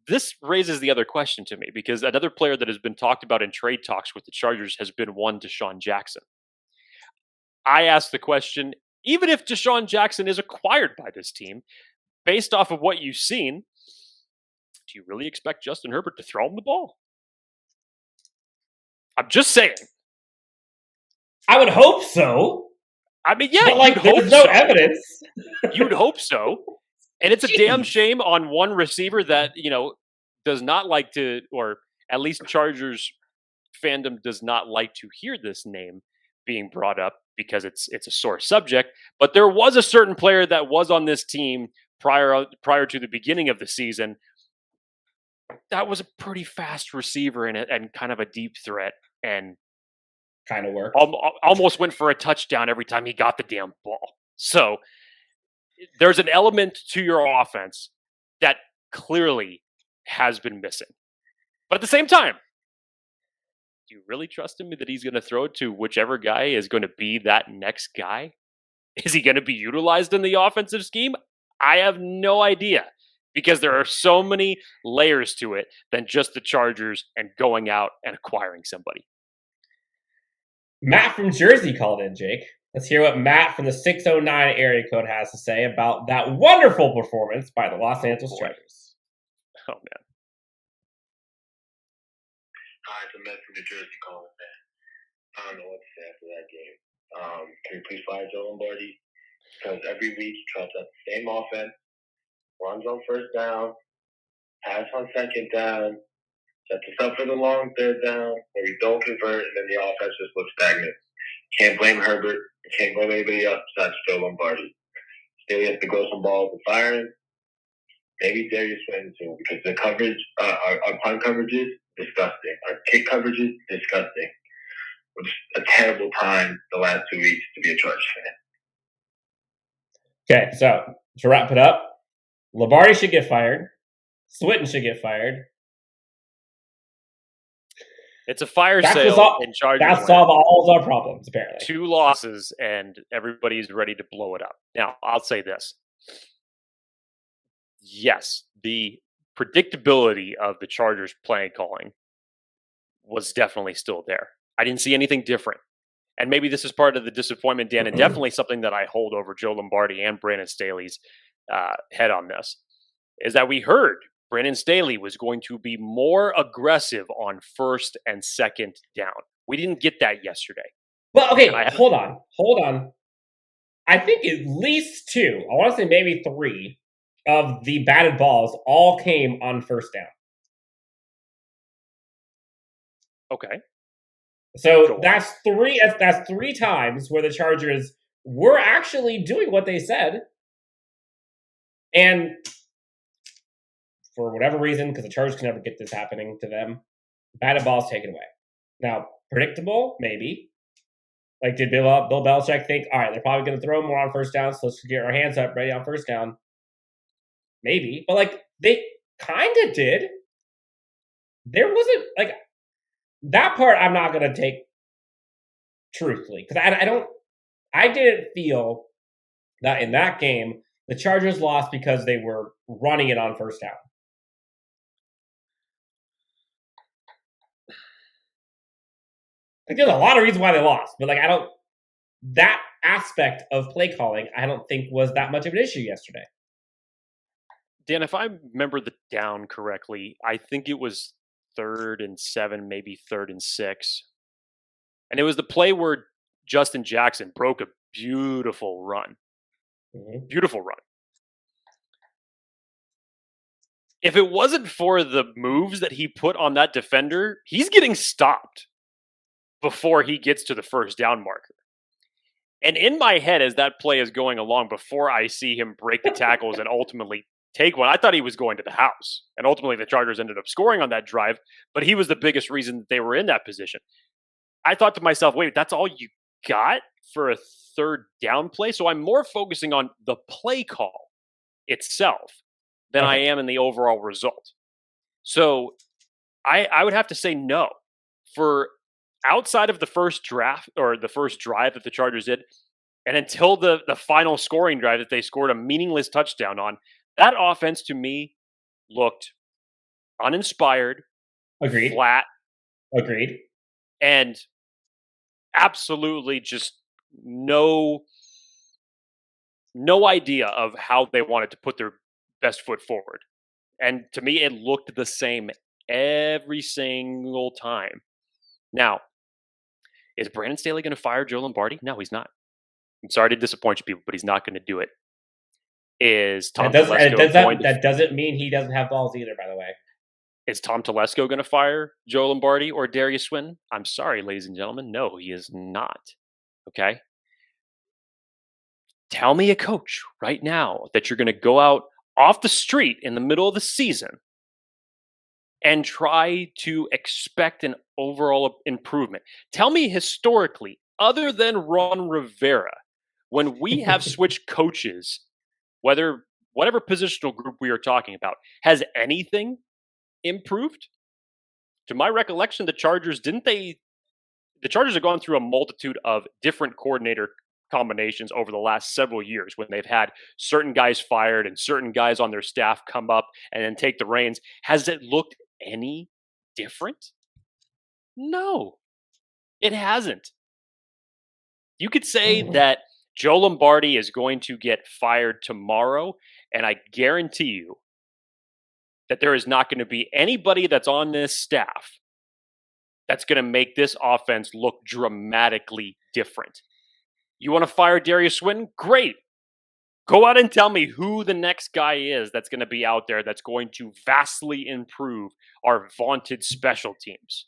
this raises the other question to me, because another player that has been talked about in trade talks with the Chargers has been one Deshaun Jackson. I asked the question, even if Deshaun Jackson is acquired by this team, based off of what you've seen, do you really expect Justin Herbert to throw him the ball? I'm just saying. I would hope so. I mean, yeah, but there's no evidence. You'd hope so. And it's a damn shame on one receiver that, does not like to, or at least Chargers fandom does not like to hear this name being brought up because it's a sore subject. But there was a certain player that was on this team prior to the beginning of the season. That was a pretty fast receiver and kind of a deep threat, and kind of worked. Almost went for a touchdown every time he got the damn ball. So there's an element to your offense that clearly has been missing. But at the same time, do you really trust him that he's going to throw it to whichever guy is going to be that next guy? Is he going to be utilized in the offensive scheme? I have no idea, because there are so many layers to it than just the Chargers and going out and acquiring somebody. Matt from Jersey called in, Jake. Let's hear what Matt from the 609 area code has to say about that wonderful performance by the Los Angeles Chargers. Oh, man. Hi, it's Matt from New Jersey calling, man. I don't know what to say after that game. Can we please fire Joe Lombardi? Because every week he tries out the same offense, runs on first down, pass on second down, sets us up for the long third down, where we don't convert, and then the offense just looks stagnant. Can't blame Herbert. Can't blame anybody else besides Joe Lombardi. Still has to grow some balls and fire him. Maybe Darius Swayze too, because the coverage, our punt coverage is disgusting. Our kick coverage is disgusting. It's a terrible time the last 2 weeks to be a Chargers fan. Okay, so to wrap it up, Lombardi should get fired. Swinton should get fired. It's a fire sale in Chargers. That solves all our problems, apparently. 2 losses, and everybody's ready to blow it up. Now, I'll say this. Yes, the predictability of the Chargers play calling was definitely still there. I didn't see anything different. And maybe this is part of the disappointment, Dan, and definitely something that I hold over Joe Lombardi and Brandon Staley's head on this, is that we heard Brandon Staley was going to be more aggressive on first and second down. We didn't get that yesterday. Well, okay, hold on. I think at least 2, I want to say maybe 3, of the batted balls all came on first down. Okay. So that's 3. That's 3 times where the Chargers were actually doing what they said, and for whatever reason, because the Chargers can never get this happening to them, batted balls taken away. Now, predictable, maybe. Like, did Bill Belichick think, all right, they're probably going to throw more on first down, so let's get our hands up, ready on first down? Maybe. But, like, they kind of did. There wasn't, like, that part I'm not going to take truthfully. Because I didn't feel that in that game, the Chargers lost because they were running it on first down. Like, there's a lot of reasons why they lost, but that aspect of play calling, I don't think was that much of an issue yesterday. Dan, if I remember the down correctly, I think it was 3rd and 7, maybe 3rd and 6. And it was the play where Justin Jackson broke a beautiful run. Mm-hmm. Beautiful run. If it wasn't for the moves that he put on that defender, he's getting stopped before he gets to the first down marker. And in my head, as that play is going along, before I see him break the tackles and ultimately take one, I thought he was going to the house. And ultimately, the Chargers ended up scoring on that drive, but he was the biggest reason that they were in that position. I thought to myself, wait, that's all you got for a third down play? So I'm more focusing on the play call itself than I am in the overall result. So I would have to say no. For outside of the first draft or the first drive that the Chargers did, and until the final scoring drive that they scored a meaningless touchdown on, that offense to me looked uninspired, Agreed. flat, Agreed, and absolutely just no idea of how they wanted to put their best foot forward. And to me, it looked the same every single time. Now, is Brandon Staley going to fire Joe Lombardi? No, he's not. I'm sorry to disappoint you people, but he's not going to do it. Is Tom Telesco that doesn't mean he doesn't have balls either, by the way. Is Tom Telesco going to fire Joe Lombardi or Darius Swinton? I'm sorry, ladies and gentlemen. No, he is not. Okay? Tell me a coach right now that you're going to go out off the street in the middle of the season and try to expect an overall improvement. Tell me historically, other than Ron Rivera, when we have switched coaches, whatever positional group we are talking about, has anything improved? To my recollection, the Chargers have gone through a multitude of different coordinator combinations over the last several years when they've had certain guys fired and certain guys on their staff come up and then take the reins. Has it looked any different? No, it hasn't. You could say that Joe Lombardi is going to get fired tomorrow, and I guarantee you that there is not going to be anybody that's on this staff that's going to make this offense look dramatically different. You want to fire Darius Swinton? Great. Go out and tell me who the next guy is that's going to be out there that's going to vastly improve our vaunted special teams.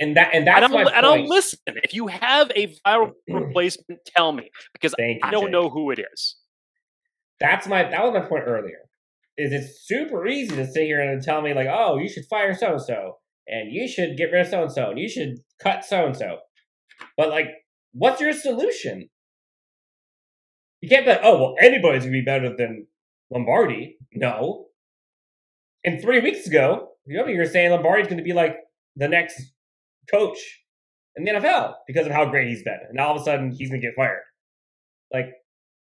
And I'll listen. If you have a viral replacement, tell me, because I don't know who it is. That was my point earlier. Is it's super easy to sit here and tell me like, oh, you should fire so and so, and you should get rid of so and so, and you should cut so and so. But like, what's your solution? You can't be like, oh, well, anybody's gonna be better than Lombardi. No. And 3 weeks ago, you're saying Lombardi's going to be like the next coach in the NFL because of how great he's been, and all of a sudden he's going to get fired. Like,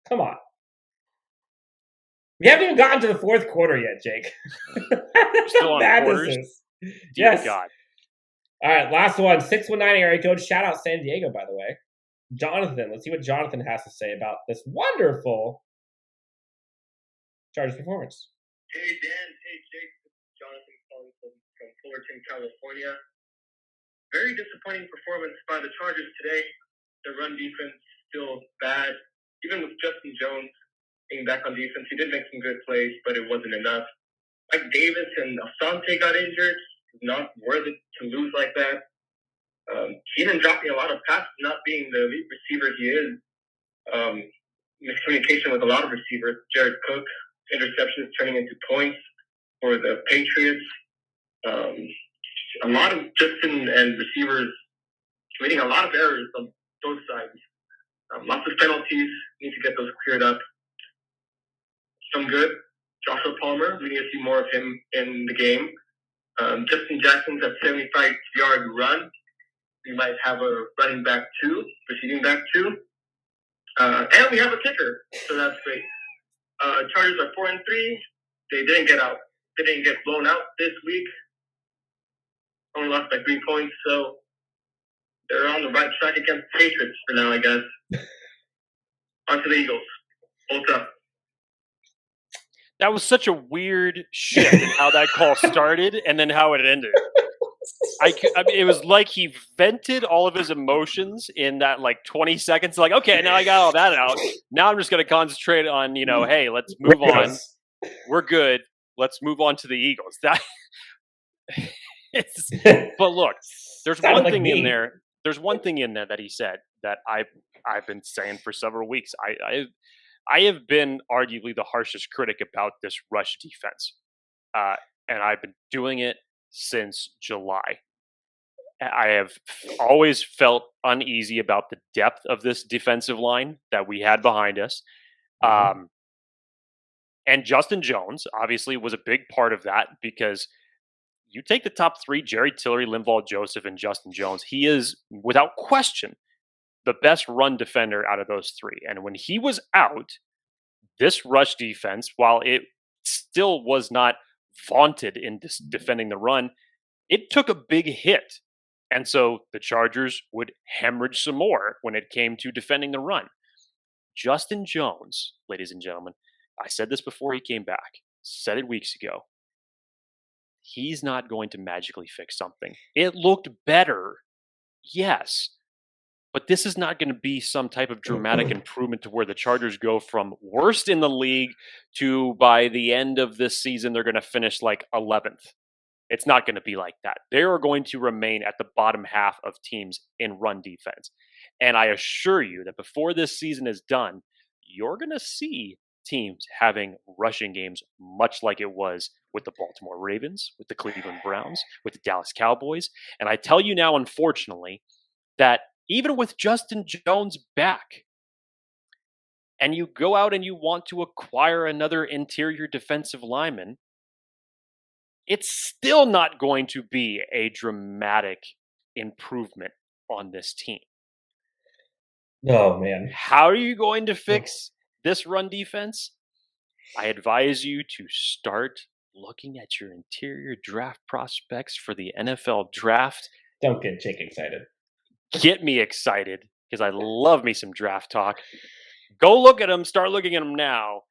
come on. We haven't even gotten to the fourth quarter yet, Jake. Still on quarters? Yes. God. All right, last one. 619 area code. Shout out San Diego, by the way. Jonathan. Let's see what Jonathan has to say about this wonderful Chargers performance. Hey, Dan. Hey, Jake. This is Jonathan calling from Fullerton, California. Very disappointing performance by the Chargers today. Their run defense still bad. Even with Justin Jones being back on defense, he did make some good plays, but it wasn't enough. Mike Davis and Asante got injured. He's not worthy to lose like that. Keenan dropping a lot of passes, not being the elite receiver he is. Miscommunication with a lot of receivers. Jared Cook, interceptions turning into points for the Patriots. A lot of Justin and receivers committing a lot of errors on both sides. Lots of penalties. Need to get those cleared up. Some good. Joshua Palmer, we need to see more of him in the game. Justin Jackson's at 75-yard run. We might have a running back two, receiving back two. And we have a kicker, so that's great. Chargers are 4-3. They didn't get out. They didn't get blown out this week. Only lost by 3 points, so they're on the right track against the Patriots for now, I guess. On to the Eagles. Hold up. That was such a weird shift in how that call started and then how it ended. I mean, it was like he vented all of his emotions in that like 20 seconds. Like, okay, now I got all that out. Now I'm just going to concentrate on, hey, let's move on. We're good. Let's move on to the Eagles. But look, there's one thing in there. There's one thing in there that he said that I've been saying for several weeks. I have been arguably the harshest critic about this rush defense, and I've been doing it since July. I have always felt uneasy about the depth of this defensive line that we had behind us. And Justin Jones obviously was a big part of that, because you take the top three, Jerry Tillery, Linval Joseph, and Justin Jones, he is, without question, the best run defender out of those three. And when he was out, this rush defense, while it still was not vaunted in defending the run, it took a big hit. And so the Chargers would hemorrhage some more when it came to defending the run. Justin Jones, ladies and gentlemen, I said this before he came back, said it weeks ago. He's not going to magically fix something. It looked better, yes, But this is not going to be some type of dramatic improvement to where the Chargers go from worst in the league to by the end of this season, they're going to finish like 11th. It's not going to be like that. They are going to remain at the bottom half of teams in run defense. And I assure you that before this season is done, you're going to see teams having rushing games much like it was with the Baltimore Ravens, with the Cleveland Browns, with the Dallas Cowboys. And I tell you now, unfortunately, that even with Justin Jones back, and you go out and you want to acquire another interior defensive lineman, it's still not going to be a dramatic improvement on this team. Oh, man. How are you going to fix this run defense? I advise you to start looking at your interior draft prospects for the NFL draft. Don't get Jake excited. Get me excited, because I love me some draft talk. Go look at them, start looking at them now,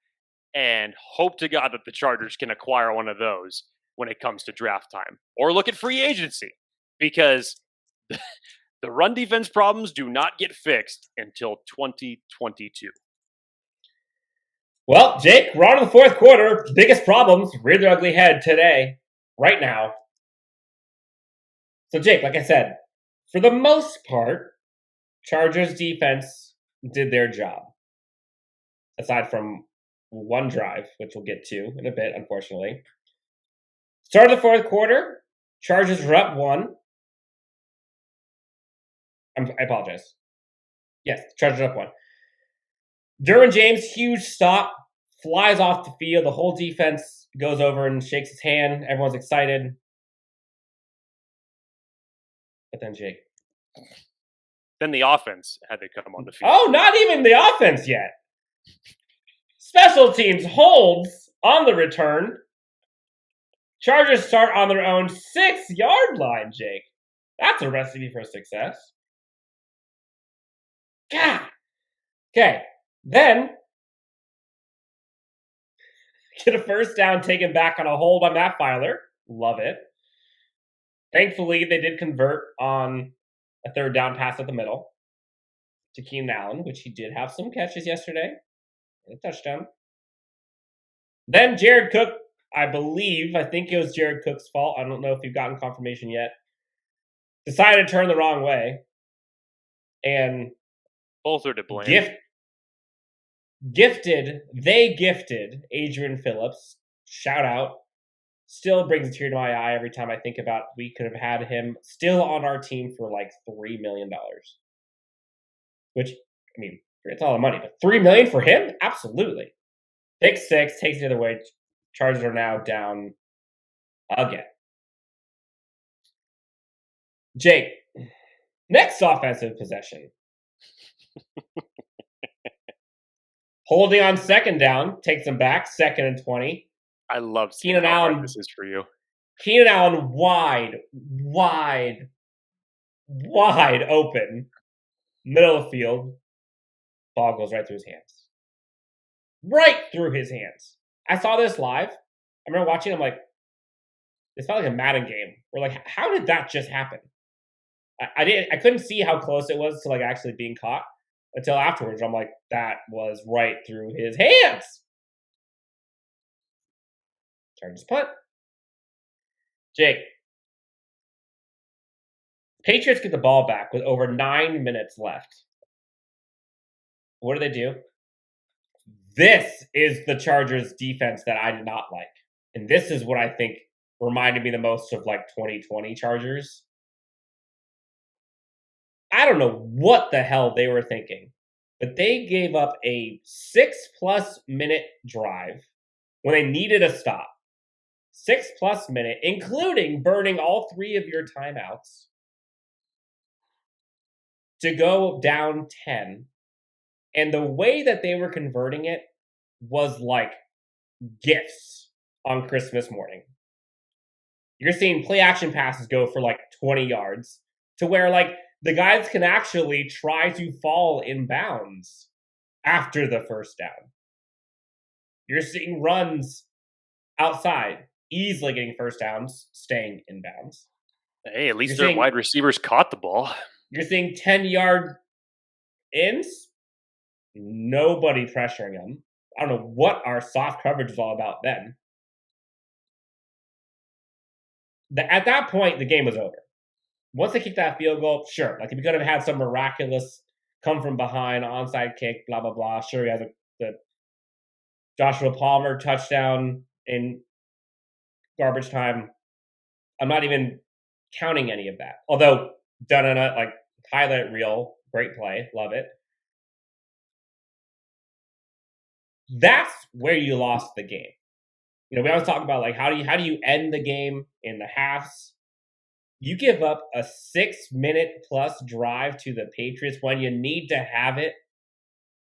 and hope to God that the Chargers can acquire one of those when it comes to draft time. Or look at free agency, because the run defense problems do not get fixed until 2022. Well, Jake, we're on to the fourth quarter. Biggest problems rear their ugly head today, right now. So, Jake, like I said, for the most part, Chargers defense did their job. Aside from one drive, which we'll get to in a bit, unfortunately. Start of the fourth quarter, Chargers were up 1. I apologize. Yes, Chargers up 1. Derwin James, huge stop, flies off the field. The whole defense goes over and shakes his hand. Everyone's excited. But then Jake. Then the offense had to come on the field. Oh, not even the offense yet. Special teams holds on the return. Chargers start on their own 6-yard line, Jake. That's a recipe for success. God. Okay. Then, get a first down taken back on a hold by Matt Filer. Love it. Thankfully, they did convert on a third down pass at the middle to Keenan Allen, which he did have some catches yesterday. A touchdown. Then Jared Cook, I think it was Jared Cook's fault. I don't know if you've gotten confirmation yet. Decided to turn the wrong way. And both are to blame. Gifted Adrian Phillips. Shout out. Still brings a tear to my eye every time I think about we could have had him still on our team for like $3 million. Which, I mean, it's all the money, but $3 million for him? Absolutely. Pick 6, takes the other way. Chargers are now down again. Jake, next offensive possession. Holding on second down, takes them back, 2nd and 20. I love seeing how hard this is for you. Keenan Allen wide open, middle of the field. Ball goes right through his hands. Right through his hands. I saw this live. I remember watching. I'm like, this felt like a Madden game. We're like, how did that just happen? I couldn't see how close it was to like actually being caught until afterwards. I'm like, that was right through his hands. Chargers punt. Jake. Patriots get the ball back with over 9 minutes left. What do? This is the Chargers defense that I did not like. And this is what I think reminded me the most of like 2020 Chargers. I don't know what the hell they were thinking, but they gave up a 6+ minute drive when they needed a stop. 6+ minute, including burning all 3 of your timeouts to go down 10. And the way that they were converting it was like gifts on Christmas morning. You're seeing play action passes go for like 20 yards to where like the guys can actually try to fall in bounds after the first down. You're seeing runs outside, easily getting first downs, staying in bounds. Hey, at least their wide receivers caught the ball. You're seeing 10-yard ins, nobody pressuring him. I don't know what our soft coverage was all about then. At that point, the game was over. Once they kicked that field goal, sure. Like, if you could have had some miraculous come from behind, onside kick, blah, blah, blah. Sure, you had the Joshua Palmer touchdown in garbage time. I'm not even counting any of that. Although, done on a like highlight reel, great play, love it. That's where you lost the game. You know, we always talk about like how do you end the game in the halves? You give up a 6-minute plus drive to the Patriots when you need to have it,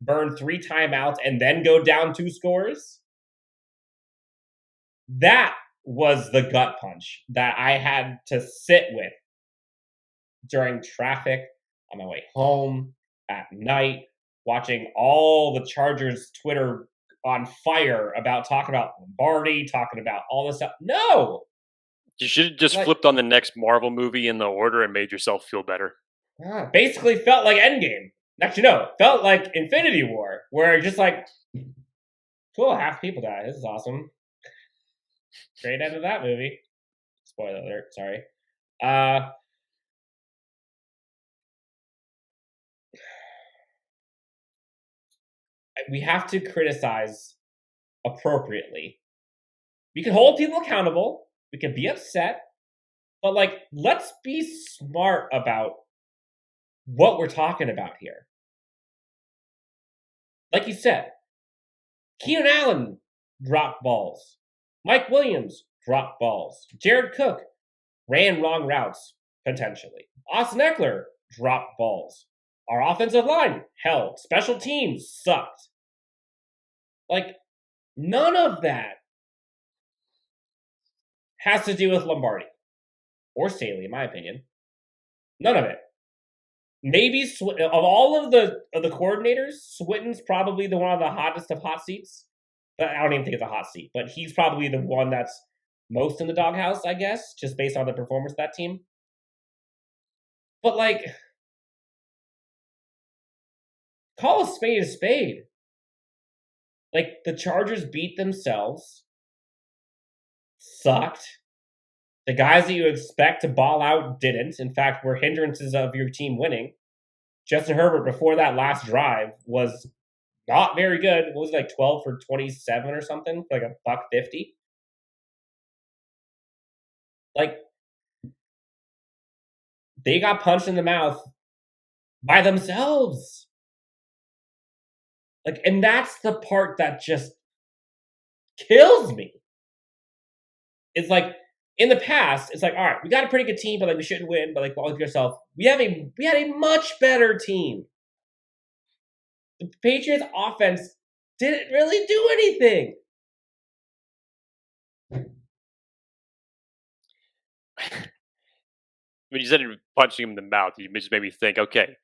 burn 3 timeouts, and then go down 2 scores. That was the gut punch that I had to sit with during traffic, on my way home, at night, watching all the Chargers Twitter on fire about talking about Lombardi, talking about all this stuff. No! You should have just flipped on the next Marvel movie in the order and made yourself feel better. Basically felt like Endgame. Actually, no. Felt like Infinity War, where just like, cool, half people die. This is awesome. Great end of that movie. Spoiler alert, sorry. We have to criticize appropriately. We can hold people accountable. We can be upset. But, like, let's be smart about what we're talking about here. Like you said, Keenan Allen dropped balls. Mike Williams dropped balls. Jared Cook ran wrong routes, potentially. Austin Eckler dropped balls. Our offensive line held. Special teams sucked. Like, none of that has to do with Lombardi. Or Staley, in my opinion. None of it. Maybe, of all of the coordinators, Switten's probably the one of the hottest of hot seats. But I don't even think it's a hot seat. But he's probably the one that's most in the doghouse, I guess, just based on the performance of that team. But, like, call a spade a spade. Like, the Chargers beat themselves. Sucked. The guys that you expect to ball out didn't. In fact, were hindrances of your team winning. Justin Herbert, before that last drive, was not very good. What was it, like 12 for 27 or something? Like $150. Like, they got punched in the mouth by themselves. Like, and that's the part that just kills me. It's like, in the past, it's like, all right, we got a pretty good team, but like we shouldn't win. But like, well, with yourself, we had a much better team. The Patriots offense didn't really do anything. When you said punching him in the mouth, you just made me think, okay,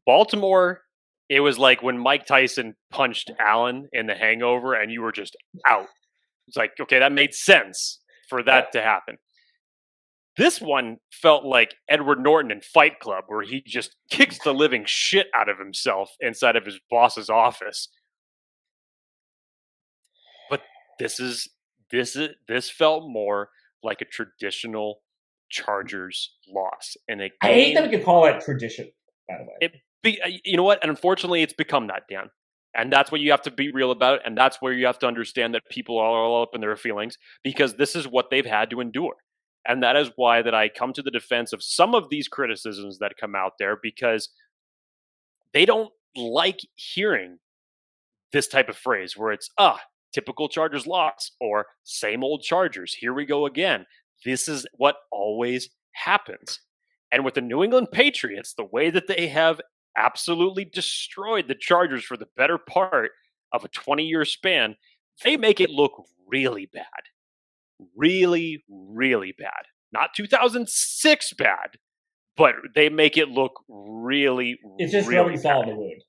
Baltimore, it was like when Mike Tyson punched Allen in The Hangover and you were just out. It's like, okay, that made sense for that to happen. This one felt like Edward Norton in Fight Club, where he just kicks the living shit out of himself inside of his boss's office. But this felt more like a traditional Chargers loss. And I hate that we could call it tradition, by the way. You know what? And unfortunately, it's become that, Dan. And that's what you have to be real about. And that's where you have to understand that people are all up in their feelings, because this is what they've had to endure. And that is why that I come to the defense of some of these criticisms that come out there, because they don't like hearing this type of phrase where it's, typical Chargers loss, or same old Chargers. Here we go again. This is what always happens. And with the New England Patriots, the way that they have absolutely destroyed the Chargers for the better part of a 20-year span, they make it look really bad. Really, really bad. Not 2006 bad, but they make it look really, it's just really rubbing salt in the wound.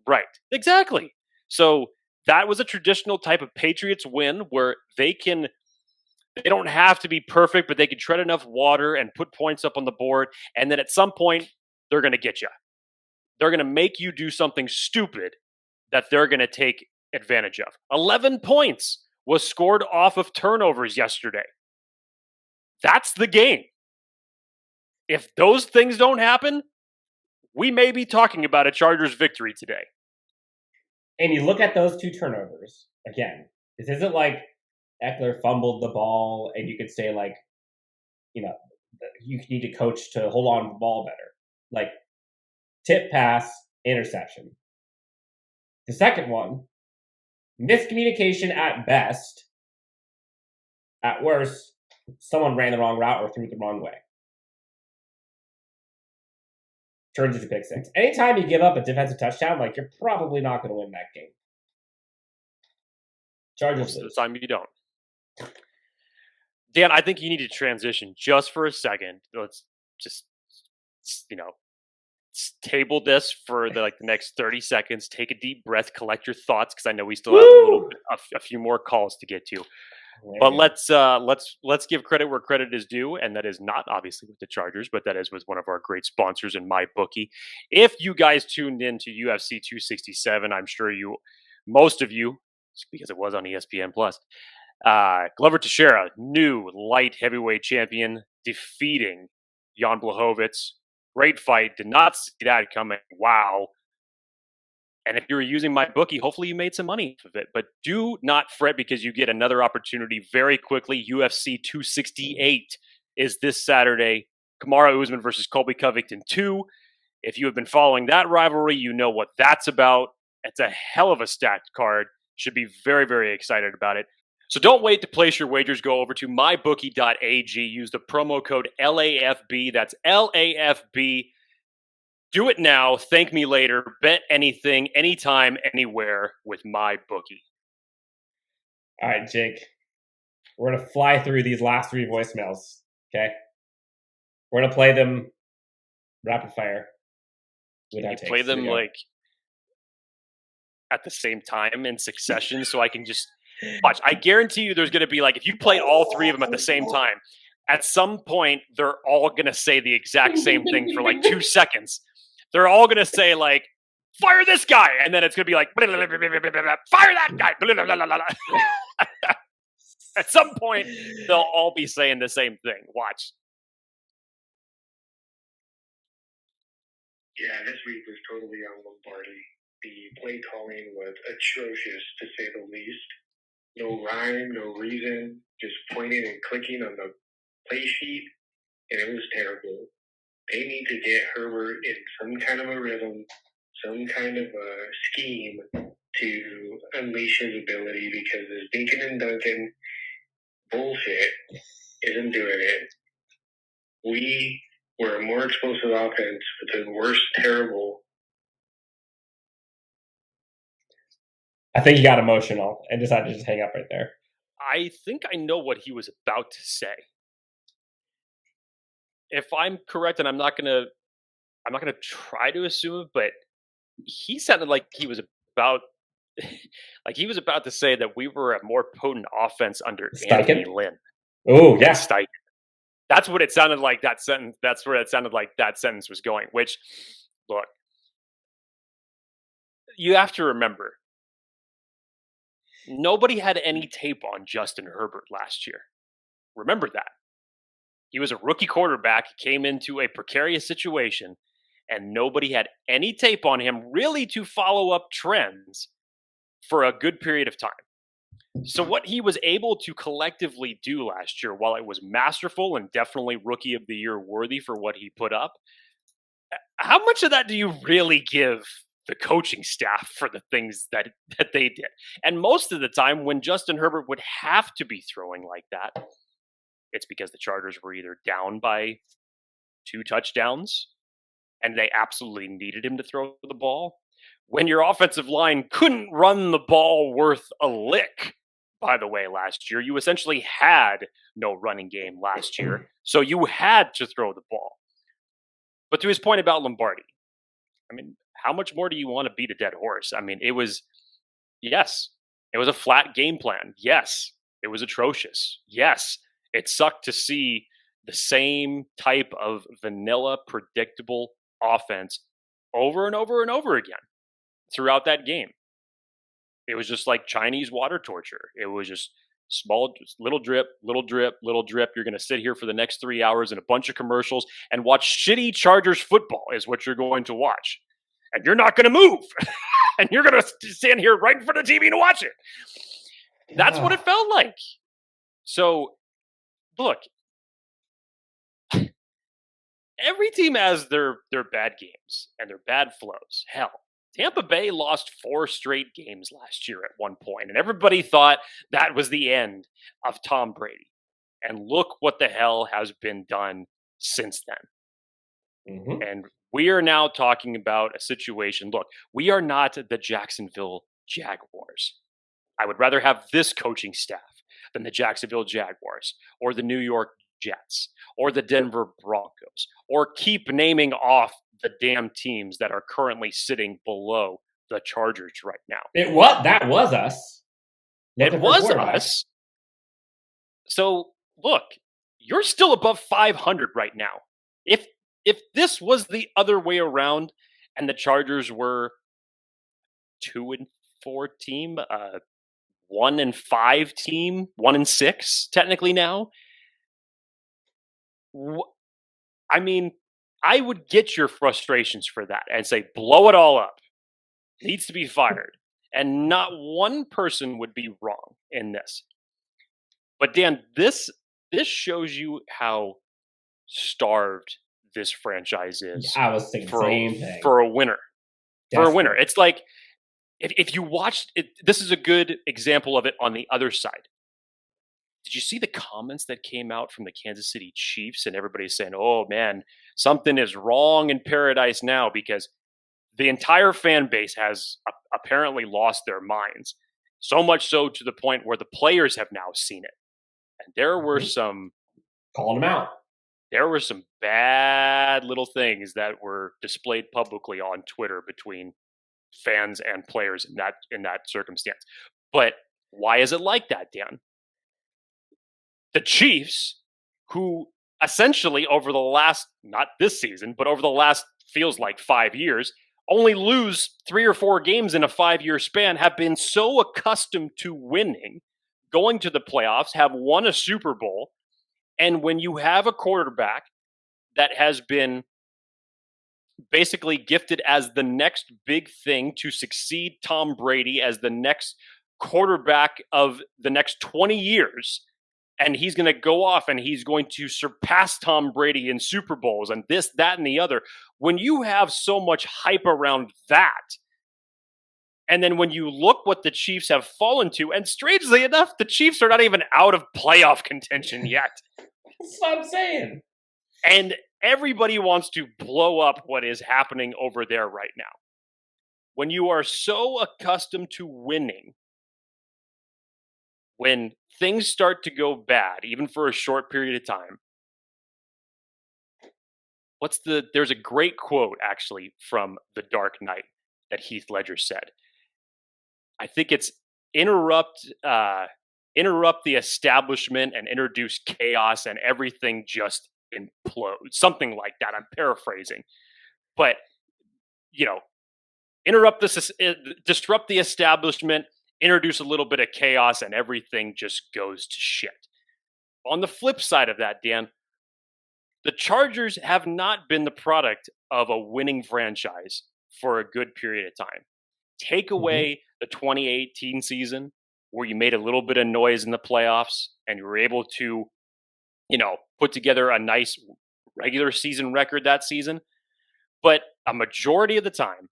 Right. Exactly. So that was a traditional type of Patriots win where they don't have to be perfect, but they can tread enough water and put points up on the board. And then at some point, they're going to get you. they're going to make you do something stupid that they're going to take advantage of. 11 points was scored off of turnovers yesterday. That's the game. If those things don't happen, we may be talking about a Chargers victory today. And you look at those 2 turnovers, again, this isn't like Eckler fumbled the ball and you could say, like, you know, you need to coach to hold on to the ball better. Like, tip pass, interception. The second one, miscommunication at best. At worst, someone ran the wrong route or threw it the wrong way. Turns into pick 6. Anytime you give up a defensive touchdown, like, you're probably not going to win that game. Chargers most of the time you don't. Dan, I think you need to transition just for a second. Let's just, table this for the next 30 seconds. Take a deep breath, collect your thoughts, because I know we still have a few more calls to get to. But let's give credit where credit is due, and that is not obviously with the Chargers, but that is with one of our great sponsors in MyBookie. If you guys tuned in to UFC 267, I'm sure most of you, because it was on ESPN Plus, Glover Teixeira, new light heavyweight champion, defeating Jan Blachowicz. Great fight. Did not see that coming. Wow. And if you were using MyBookie, hopefully you made some money of it. But do not fret, because you get another opportunity very quickly. UFC 268 is this Saturday. Kamaru Usman versus Colby Covington 2. If you have been following that rivalry, you know what that's about. It's a hell of a stacked card. Should be very, very excited about it. So don't wait to place your wagers. Go over to mybookie.ag. Use the promo code LAFB. That's LAFB. Do it now. Thank me later. Bet anything, anytime, anywhere with MyBookie. All right, Jake. We're going to fly through these last 3 voicemails, okay? We're going to play them rapid fire. Can you play them at the same time in succession so I can just watch? I guarantee you there's going to be if you play all 3 of them at the same time, at some point they're all going to say the exact same thing for 2 seconds. They're all going to say, fire this guy. And then it's going to be fire that guy. At some point, they'll all be saying the same thing. Watch. Yeah, this week was totally on Lombardi. The play calling was atrocious, to say the least. No rhyme, no reason, just pointing and clicking on the play sheet, and it was terrible. They need to get Herbert in some kind of a rhythm, some kind of a scheme to unleash his ability, because this Dinkin and Duncan bullshit isn't doing it. We were a more explosive offense with the worst terrible. I think he got emotional and decided to just hang up right there. I think I know what he was about to say. If I'm correct, and I'm not gonna try to assume it, but he sounded like he was about to say that we were a more potent offense under Anthony Lynn. Oh, yeah. Steichen. That's what it sounded like. That sentence. That's where it sounded like that sentence was going. Which, look, you have to remember, nobody had any tape on Justin Herbert last year. Remember that. He was a rookie quarterback. He came into a precarious situation, and nobody had any tape on him really to follow up trends for a good period of time. So what he was able to collectively do last year, while it was masterful and definitely Rookie of the Year worthy for what he put up, how much of that do you really give the coaching staff for the things that they did? And most of the time when Justin Herbert would have to be throwing like that, it's because the Chargers were either down by 2 touchdowns and they absolutely needed him to throw the ball. When your offensive line couldn't run the ball worth a lick, by the way, last year, you essentially had no running game last year. So you had to throw the ball. But to his point about Lombardi, I mean, how much more do you want to beat a dead horse? I mean, it was a flat game plan. Yes, it was atrocious. Yes, it sucked to see the same type of vanilla, predictable offense over and over and over again throughout that game. It was just like Chinese water torture. It was just small, just little drip, little drip, little drip. You're going to sit here for the next 3 hours in a bunch of commercials and watch shitty Chargers football is what you're going to watch. And you're not going to move. And you're going to stand here right in front of the TV to watch it. That's what it felt like. So, look, every team has their bad games and their bad flows. Hell, Tampa Bay lost 4 straight games last year at one point, and everybody thought that was the end of Tom Brady. And look what the hell has been done since then. Mm-hmm. And we are now talking about a situation. Look, we are not the Jacksonville Jaguars. I would rather have this coaching staff than the Jacksonville Jaguars or the New York Jets or the Denver Broncos, or keep naming off the damn teams that are currently sitting below the Chargers right now. That was us. It was us. So look, you're still above 500 right now. If this was the other way around and the Chargers were 2-4 team, 1-5 team, 1-6 technically now, I mean, I would get your frustrations for that and say, blow it all up. Needs to be fired. And not one person would be wrong in this. But Dan, this shows you how starved this franchise is. I was thinking the same thing. For a winner. Desperate. For a winner. It's like, if you watched it, this is a good example of it on the other side. Did you see the comments that came out from the Kansas City Chiefs and everybody's saying, oh man, something is wrong in paradise now, because the entire fan base has apparently lost their minds. So much so to the point where the players have now seen it. And there were some... Calling them out. There were some bad little things that were displayed publicly on Twitter between fans and players in that circumstance. But why is it like that, Dan? The Chiefs, who essentially over the last, not this season, but over the last feels like 5 years, only lose 3 or 4 games in a 5-year span, have been so accustomed to winning, going to the playoffs, have won a Super Bowl. And when you have a quarterback that has been basically gifted as the next big thing to succeed Tom Brady as the next quarterback of the next 20 years, and he's going to go off and he's going to surpass Tom Brady in Super Bowls and this, that, and the other. When you have so much hype around that, and then when you look what the Chiefs have fallen to, and strangely enough, the Chiefs are not even out of playoff contention yet. That's what I'm saying. And everybody wants to blow up what is happening over there right now. When you are so accustomed to winning, when things start to go bad, even for a short period of time, there's a great quote actually from The Dark Knight that Heath Ledger said. I think it's interrupt the establishment and introduce chaos and everything just implodes. Something like that. I'm paraphrasing. But, disrupt the establishment, introduce a little bit of chaos, and everything just goes to shit. On the flip side of that, Dan, the Chargers have not been the product of a winning franchise for a good period of time. Take away the 2018 season, where you made a little bit of noise in the playoffs and you were able to, put together a nice regular season record that season. But a majority of the time,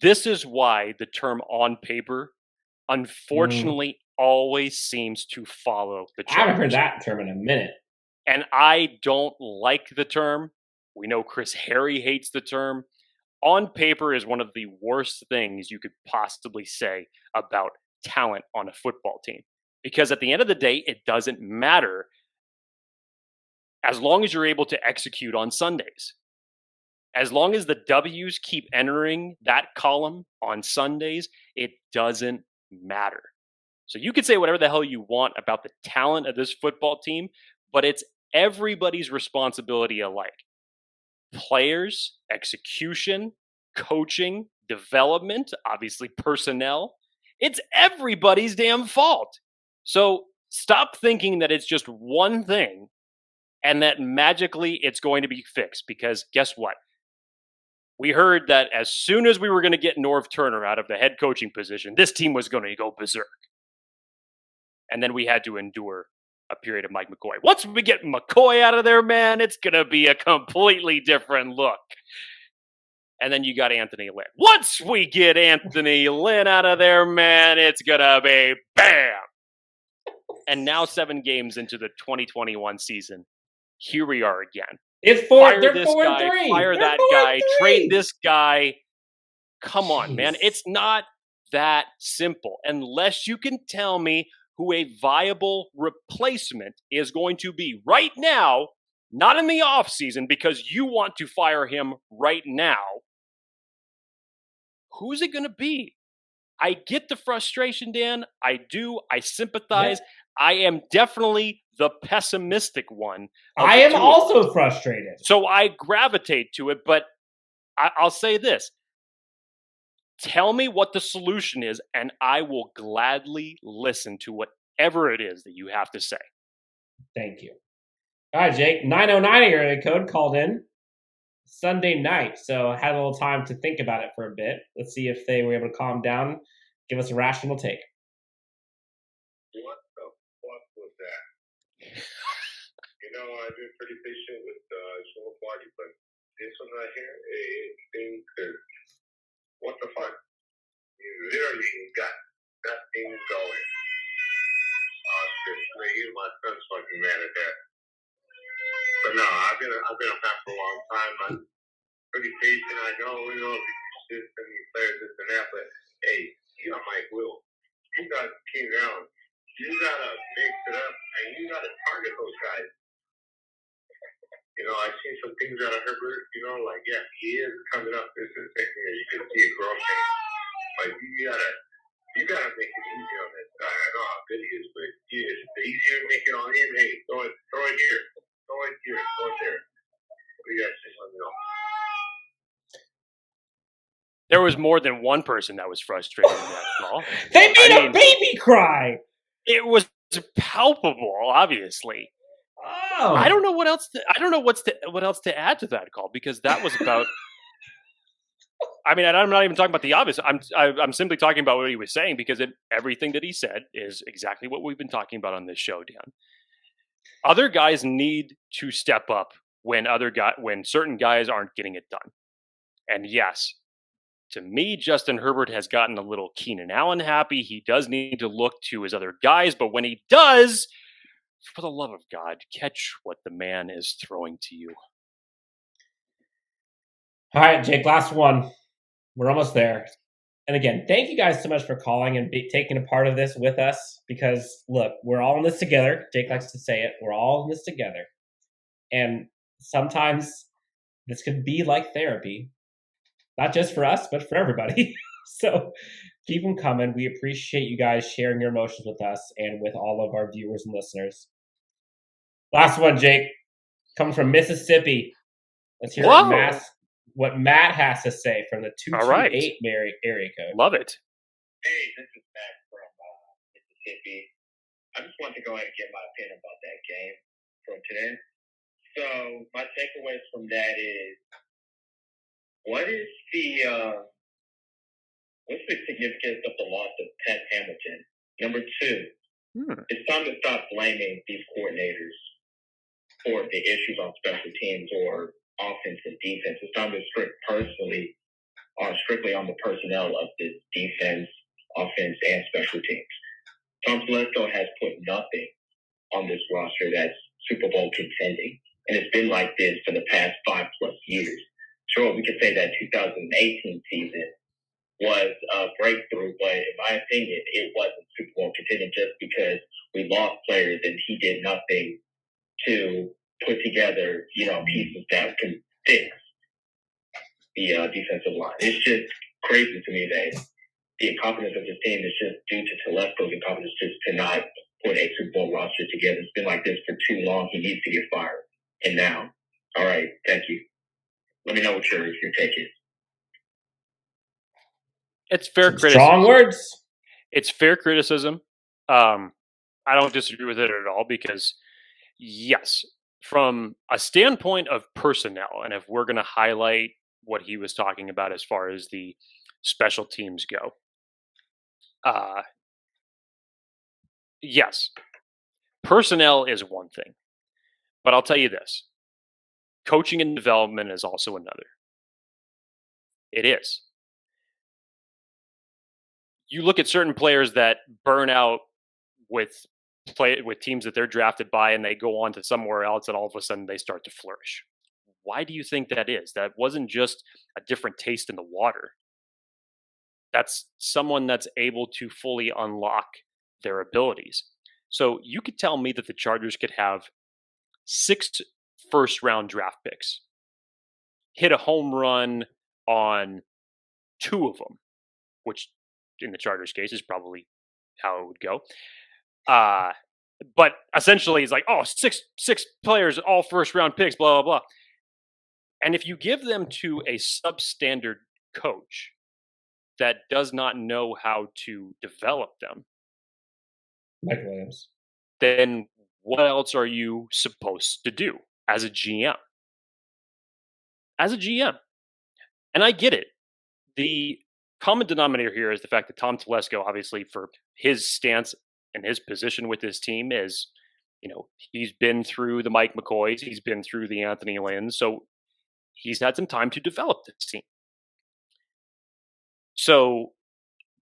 this is why the term on paper, unfortunately, always seems to follow the Chargers. I haven't heard that term in a minute. And I don't like the term. We know Chris Harry hates the term. On paper is one of the worst things you could possibly say about talent on a football team. Because at the end of the day, it doesn't matter as long as you're able to execute on Sundays. As long as the W's keep entering that column on Sundays, it doesn't matter. So you can say whatever the hell you want about the talent of this football team, but it's everybody's responsibility alike. players, execution, coaching, development, obviously personnel. It's everybody's damn fault. So stop thinking that it's just one thing and that magically it's going to be fixed, because guess what? We heard that as soon as we were going to get Norv Turner out of the head coaching position, this team was going to go berserk. And then we had to endure a period of Mike McCoy. Once we get McCoy out of there, man, it's going to be a completely different look. And then you got Anthony Lynn. Once we get Anthony Lynn out of there, man, it's going to be bam. And now 7 games into the 2021 season, here we are again. It's 4. They're this 4 guy, and 3. fire They're that 4 guy, and 3. trade this guy. Come on, Jeez. man. It's not that simple. Unless you can tell me who a viable replacement is going to be right now, not in the offseason, because you want to fire him right now. Who's it going to be? I get the frustration, Dan. I do. I sympathize. Yeah. I am definitely the pessimistic one. I am also frustrated. So I gravitate to it, but I'll say this. Tell me what the solution is, and I will gladly listen to whatever it is that you have to say. Thank you. All right, Jake. 909 area code called in Sunday night, so I had a little time to think about it for a bit. Let's see if they were able to calm down, give us a rational take. What the fuck was that? I've been pretty patient with Show Party, but this one right here, it seems to, what the fuck? You literally got that thing going. Oh shit, man, you my son's fucking mad at that. But no, I've been a fan for a long time. I'm pretty patient. I know, this and these players, this and that, but hey, you got Mike Will. You got King Allen. You gotta mix it up and you gotta target those guys. I've seen some things out of Herbert, like, yeah, he is coming up. This is the thing that you can see a growth thing. But you gotta make it easy on this guy. I know how good he is, but it's easier to make it on him. Hey, throw it here. Throw it here. Throw it there. What do you guys just let me know? There was more than one person that was frustrated in that call. They made a baby cry. It was palpable, obviously. Oh. I don't know what else to add to that call, because that was about. I mean, I'm not even talking about the obvious. I'm simply talking about what he was saying, because everything that he said is exactly what we've been talking about on this show, Dan. Other guys need to step up when certain guys aren't getting it done. And yes, to me, Justin Herbert has gotten a little Keenan Allen happy. He does need to look to his other guys, but when he does, for the love of God, catch what the man is throwing to you. All right, Jake, last one. We're almost there. And again, thank you guys so much for calling and taking a part of this with us, because, look, we're all in this together. Jake likes to say it. We're all in this together. And sometimes this could be like therapy, not just for us, but for everybody. So keep them coming. We appreciate you guys sharing your emotions with us and with all of our viewers and listeners. Last one, Jake, coming from Mississippi. Let's hear what Matt has to say from the 228 area code. Love it. Hey, this is Matt from Mississippi. I just want to go ahead and get my opinion about that game from today. So my takeaways from that is, what's the significance of the loss of Pat Hamilton? Number 2, it's time to stop blaming these coordinators for the issues on special teams or offense and defense. It's time to strictly on the personnel of this defense, offense, and special teams. Tom Telesco has put nothing on this roster that's Super Bowl contending, and it's been like this for the past 5+ years. Sure, we could say that 2018 season was a breakthrough, but in my opinion, it wasn't Super Bowl contending just because we lost players and he did nothing to put together, pieces that can fix the defensive line. It's just crazy to me that the incompetence of this team is just due to Telesco's incompetence just to not put a Super Bowl roster together. It's been like this for too long. He needs to get fired. And now. All right. Thank you. Let me know what your take is. It's fair criticism. Strong words. It's fair criticism. I don't disagree with it at all because, yes, from a standpoint of personnel, and if we're going to highlight what he was talking about as far as the special teams go, yes, personnel is one thing. But I'll tell you this. Coaching and development is also another. It is. You look at certain players that burn out with teams that they're drafted by and they go on to somewhere else and all of a sudden they start to flourish. Why do you think that is? That wasn't just a different taste in the water. That's someone that's able to fully unlock their abilities. So you could tell me that the Chargers could have 6 first-round draft picks, hit a home run on 2 of them, which in the Chargers' case is probably how it would go. But essentially, it's like, six players, all first-round picks, blah, blah, blah. And if you give them to a substandard coach that does not know how to develop them, Mike Williams, then what else are you supposed to do as a GM? As a GM. And I get it. The common denominator here is the fact that Tom Telesco, obviously, for his stance and his position with this team is, he's been through the Mike McCoys, he's been through the Anthony Lynn, so he's had some time to develop this team. So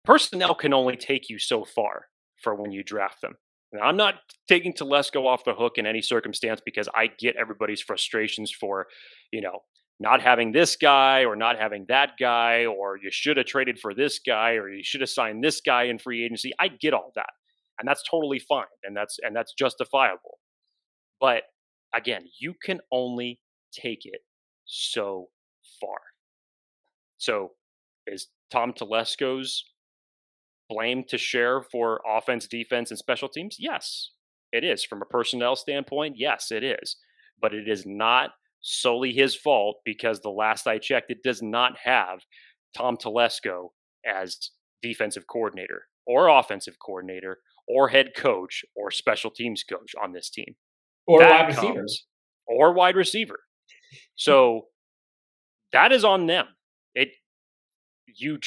personnel can only take you so far for when you draft them. Now, I'm not taking Telesco off the hook in any circumstance because I get everybody's frustrations for, not having this guy or not having that guy, or you should have traded for this guy, or you should have signed this guy in free agency. I get all that. And that's totally fine. And that's justifiable. But again, you can only take it so far. So is Tom Telesco's blame to share for offense, defense, and special teams? Yes, it is. From a personnel standpoint, yes, it is. But it is not solely his fault because the last I checked, it does not have Tom Telesco as defensive coordinator or offensive coordinator or head coach or special teams coach on this team. Or wide receiver. Or wide receiver. So that is on them. You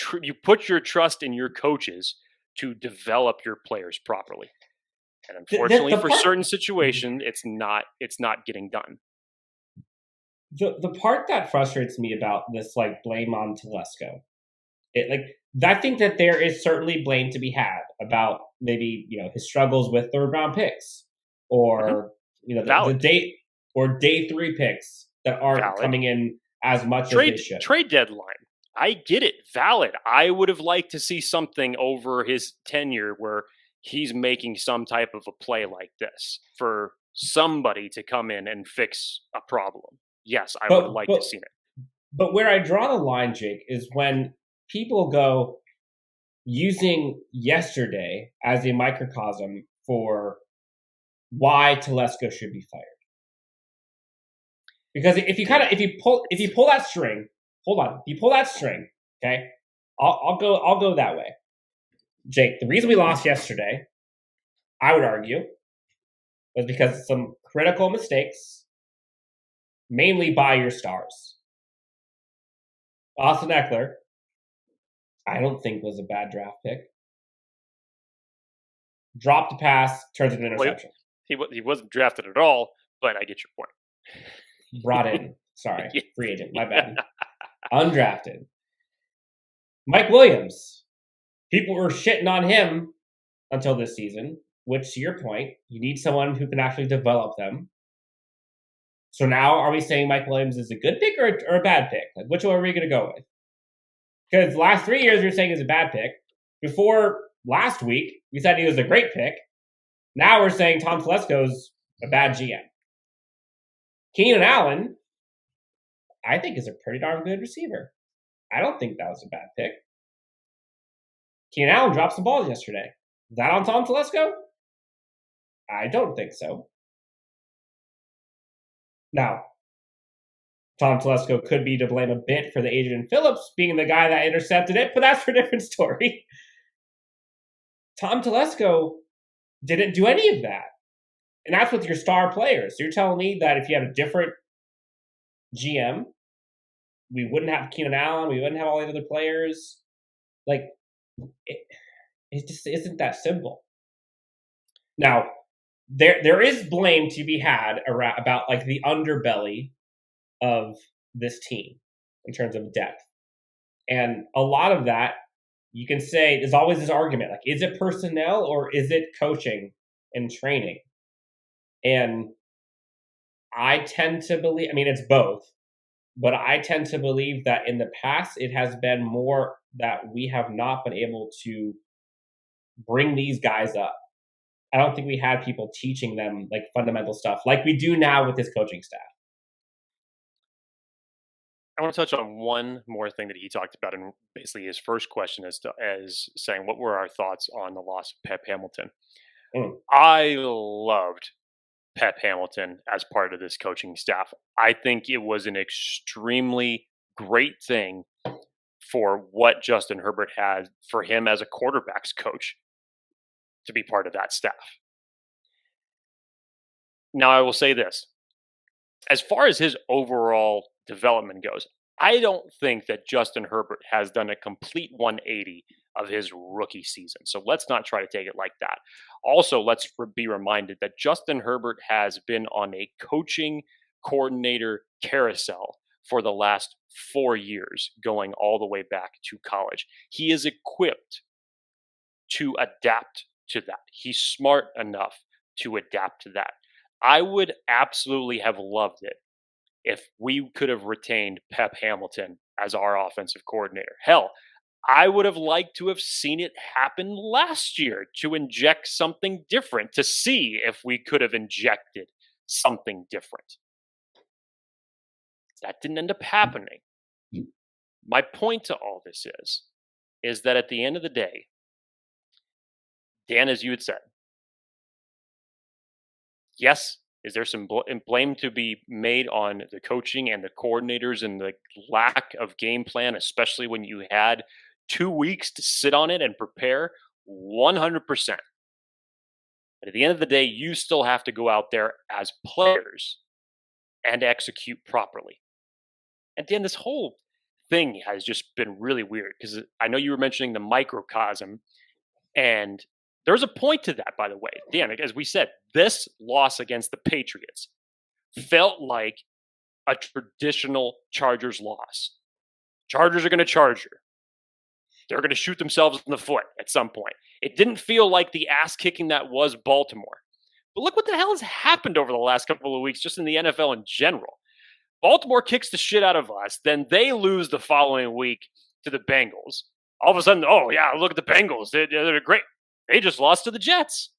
put your trust in your coaches to develop your players properly. And unfortunately, for certain situations, it's not getting done. The part that frustrates me about this, blame on Telesco, I think that there is certainly blame to be had about maybe his struggles with third-round picks, or the day 3 picks that aren't coming in as much as they should. Trade deadline. I get it. Valid. I would have liked to see something over his tenure where he's making some type of a play like this for somebody to come in and fix a problem. Yes, I would have liked to see it. But where I draw the line, Jake, is when people go using yesterday as a microcosm for why Telesco should be fired. Because if you pull that string, hold on, if you pull that string, okay, I'll go that way. Jake, the reason we lost yesterday, I would argue, was because of some critical mistakes, mainly by your stars. Austin Eckler, I don't think was a bad draft pick. Dropped a pass, turns into an interception. He wasn't drafted at all, but I get your point. Brought in. Sorry, free agent. My bad. Undrafted. Mike Williams. People were shitting on him until this season, which, to your point, you need someone who can actually develop them. So now, are we saying Mike Williams is a good pick or a bad pick? Which one are we going to go with? Because the last 3 years, you're saying he's a bad pick. Before last week, we said he was a great pick. Now we're saying Tom Telesco's a bad GM. Keenan Allen, I think, is a pretty darn good receiver. I don't think that was a bad pick. Keenan Allen dropped some balls yesterday. Is that on Tom Telesco? I don't think so. Now, Tom Telesco could be to blame a bit for the Adrian Phillips being the guy that intercepted it, but that's for a different story. Tom Telesco didn't do any of that. And that's with your star players. You're telling me that if you had a different GM, we wouldn't have Keenan Allen, we wouldn't have all the other players. Like, it just isn't that simple. Now, there is blame to be had about like the underbelly of this team in terms of depth. And a lot of that, you can say, there's always this argument, like, is it personnel or is it coaching and training? And I tend to believe, I mean, it's both, but I tend to believe that in the past, it has been more that we have not been able to bring these guys up. I don't think we had people teaching them like fundamental stuff like we do now with this coaching staff. I want to touch on one more thing that he talked about in basically his first question as saying, what were our thoughts on the loss of Pep Hamilton? I loved Pep Hamilton as part of this coaching staff. I think it was an extremely great thing for what Justin Herbert had for him as a quarterback's coach to be part of that staff. Now, I will say this. As far as his overall development goes, I don't think that Justin Herbert has done a complete 180 of his rookie season. So let's not try to take it like that. Also, let's be reminded that Justin Herbert has been on a coaching coordinator carousel for the last 4 years, going all the way back to college. He is equipped to adapt to that. He's smart enough to adapt to that. I would absolutely have loved it if we could have retained Pep Hamilton as our offensive coordinator. Hell, I would have liked to have seen it happen last year to inject something different, to see if we could have injected something different. That didn't end up happening. My point to all this is that at the end of the day, Dan, as you had said, yes, is there some blame to be made on the coaching and the coordinators and the lack of game plan, especially when you had 2 weeks to sit on it and prepare? 100%. But at the end of the day, you still have to go out there as players and execute properly. And Dan, this whole thing has just been really weird because I know you were mentioning the microcosm, and there's a point to that, by the way. Dan, as we said, this loss against the Patriots felt like a traditional Chargers loss. Chargers are going to charge you. They're going to shoot themselves in the foot at some point. It didn't feel like the ass-kicking that was Baltimore. But look what the hell has happened over the last couple of weeks just in the NFL in general. Baltimore kicks the shit out of us, then they lose the following week to the Bengals. All of a sudden, oh yeah, look at the Bengals. They're great. They just lost to the Jets.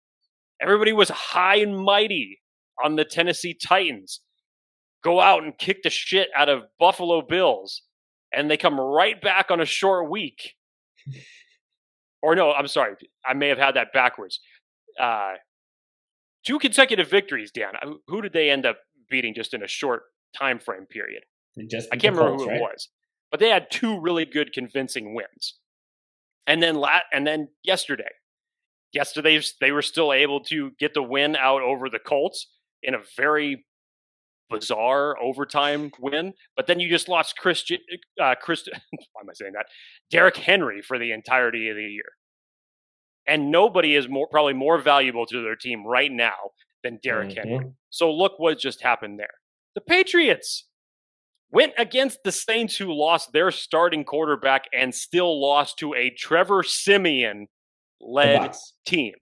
Everybody was high and mighty on the Tennessee Titans. Go out and kick the shit out of Buffalo Bills, and they come right back on a short week. Or no, I'm sorry. I may have had that backwards. 2 consecutive victories, Dan. Who did they end up beating just in a short time frame period? I can't remember who it was. But they had 2 really good, convincing wins. And then yesterday, they were still able to get the win out over the Colts in a very bizarre overtime win. But then you just lost why am I saying that? Derrick Henry for the entirety of the year. And nobody is probably more valuable to their team right now than Derrick Henry. So look what just happened there. The Patriots went against the Saints, who lost their starting quarterback and still lost to a Trevor Siemian-led team.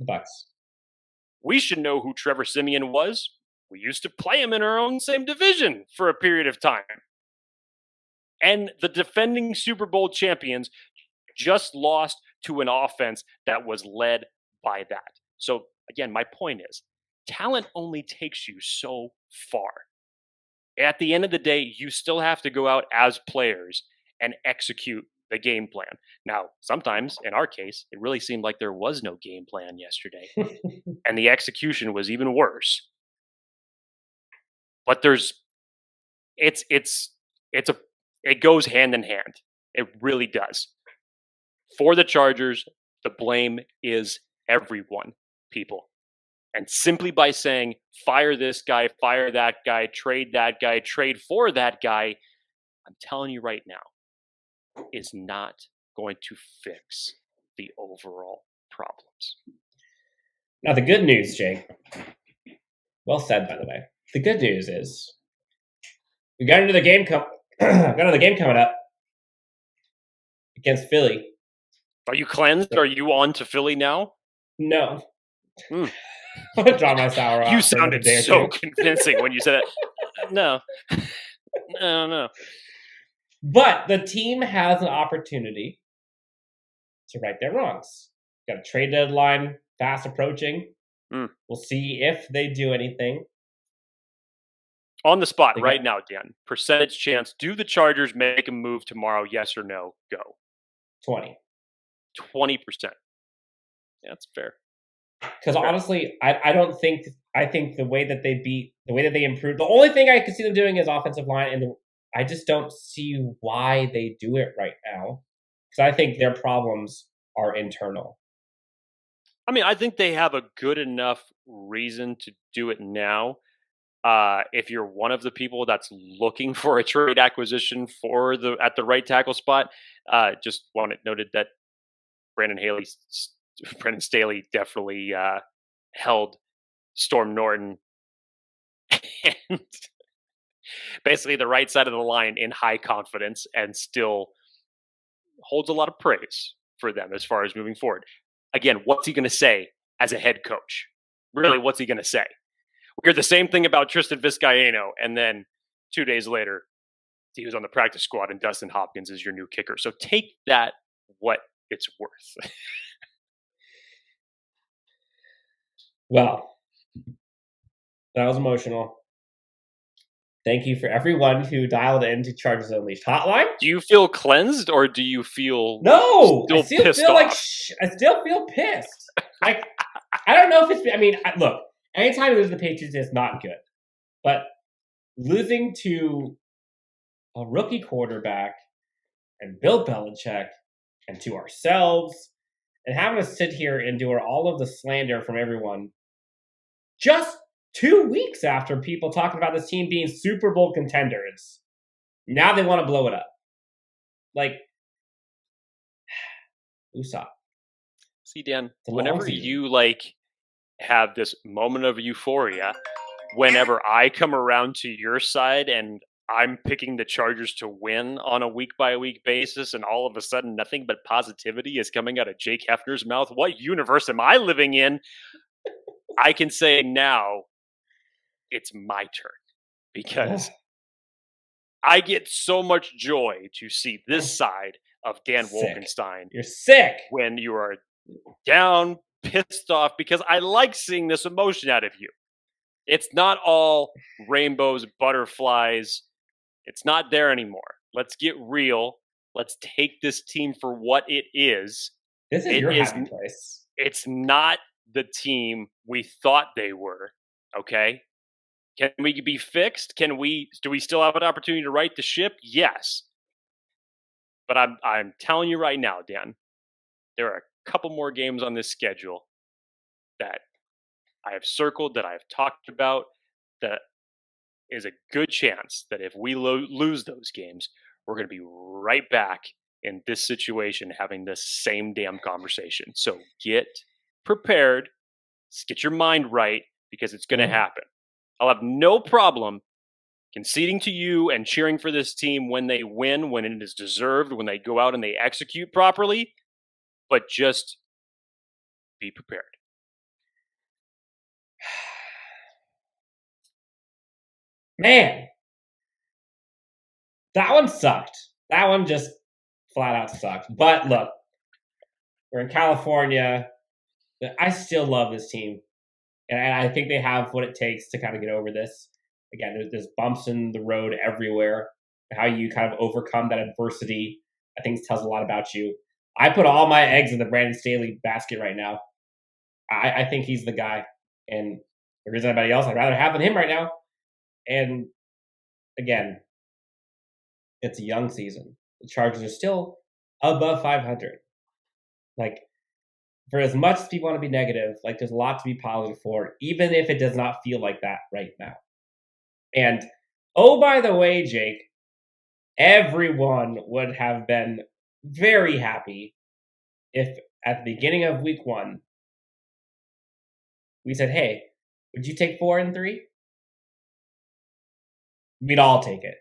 We should know who Trevor Siemian was. We used to play him in our own same division for a period of time. And the defending Super Bowl champions just lost to an offense that was led by that. So, again, my point is, talent only takes you so far. At the end of the day, you still have to go out as players and execute the game plan. Now, sometimes, in our case, it really seemed like there was no game plan yesterday. And the execution was even worse. But it's it goes hand in hand. It really does. For the Chargers, the blame is everyone, people. And simply by saying, fire this guy, fire that guy, trade for that guy, I'm telling you right now, is not going to fix the overall problems. Now, the good news, Jake, well said, by the way. The good news is we got into the game coming up against Philly. Are you cleansed? Are you on to Philly now? No. I'm going to draw my sour off. You sounded so convincing when you said it. No. No. But the team has an opportunity to right their wrongs. Got a trade deadline fast approaching. We'll see if they do anything. On the spot right now, Dan. Percentage chance. Do the Chargers make a move tomorrow? Yes or no? Go. 20%. 20%. Yeah, that's fair. Because honestly, I think the way that they improved, the only thing I could see them doing is offensive line, and I just don't see why they do it right now. Because I think their problems are internal. I mean, I think they have a good enough reason to do it now. If you're one of the people that's looking for a trade acquisition at the right tackle spot, just want it noted that Brandon Staley definitely held Storm Norton and basically the right side of the line in high confidence, and still holds a lot of praise for them as far as moving forward. Again, what's he going to say as a head coach? Really, what's he going to say? We heard the same thing about Tristan Vizcaino, and then 2 days later, he was on the practice squad, and Dustin Hopkins is your new kicker. So take that what it's worth. Well, that was emotional. Thank you for everyone who dialed into Chargers Unleashed hotline. Do you feel cleansed, or do you feel I still pissed feel off? I still feel pissed. Like, I don't know if it's. I mean, look, anytime you lose the Patriots, it's not good. But losing to a rookie quarterback and Bill Belichick and to ourselves, and having to sit here and endure all of the slander from everyone just 2 weeks after people talking about this team being Super Bowl contenders. Now they want to blow it up. Like, Usopp. See, Dan, whenever you have this moment of euphoria, whenever I come around to your side and I'm picking the Chargers to win on a week-by-week basis, and all of a sudden nothing but positivity is coming out of Jake Hefner's mouth, what universe am I living in? I can say now it's my turn, because I get so much joy to see this side of Dan Wolkenstein. You're sick. When you are down, pissed off, because I like seeing this emotion out of you. It's not all rainbows, butterflies. It's not there anymore. Let's get real. Let's take this team for what it is. This is your happy place. It's not the team we thought they were. Okay? Can we be fixed? Do we still have an opportunity to right the ship? Yes. But I'm telling you right now, Dan, there are a couple more games on this schedule that I have circled, that I have talked about, that is a good chance that if we lose those games, we're going to be right back in this situation having this same damn conversation. So get prepared, get your mind right, because it's going to happen. I'll have no problem conceding to you and cheering for this team when they win, when it is deserved, when they go out and they execute properly, but just be prepared. Man, that one sucked. That one just flat out sucked. But look, we're in California. I still love this team. And I think they have what it takes to kind of get over this. Again, there's bumps in the road everywhere. How you kind of overcome that adversity, I think tells a lot about you. I put all my eggs in the Brandon Staley basket right now. I think he's the guy. And if there's anybody else, I'd rather have than him right now. And again, It's a young season. The Chargers are still above 500. Like, for as much as people want to be negative, like, there's a lot to be positive for, even if it does not feel like that right now. And, oh, by the way, Jake, everyone would have been very happy if at the beginning of week 1, we said, hey, would you take 4-3? We'd all take it.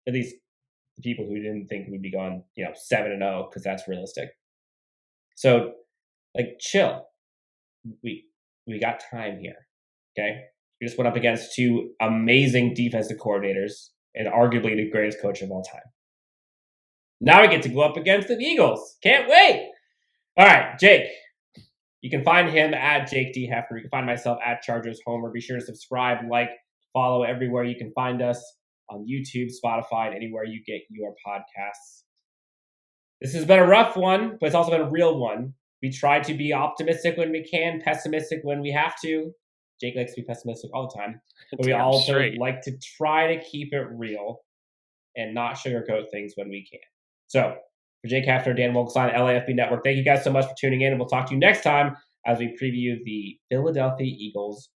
At least the people who didn't think we'd be going, 7-0, because that's realistic. So, like, chill. We got time here, okay? We just went up against 2 amazing defensive coordinators and arguably the greatest coach of all time. Now we get to go up against the Eagles. Can't wait! All right, Jake. You can find him at Jake D. Hefner. You can find myself at Chargers Homer. Be sure to subscribe, like, follow everywhere you can find us on YouTube, Spotify, and anywhere you get your podcasts. This has been a rough one, but it's also been a real one. We try to be optimistic when we can, pessimistic when we have to. Jake likes to be pessimistic all the time. But we also like to try to keep it real and not sugarcoat things when we can. So, for Jake Hefner, Dan Wolkenstein, LAFB Network, thank you guys so much for tuning in, and we'll talk to you next time as we preview the Philadelphia Eagles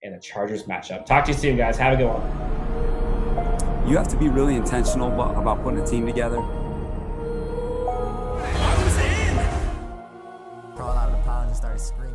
and the Chargers matchup. Talk to you soon, guys. Have a good one. You have to be really intentional about putting a team together. Crawl out of the pond and started screaming.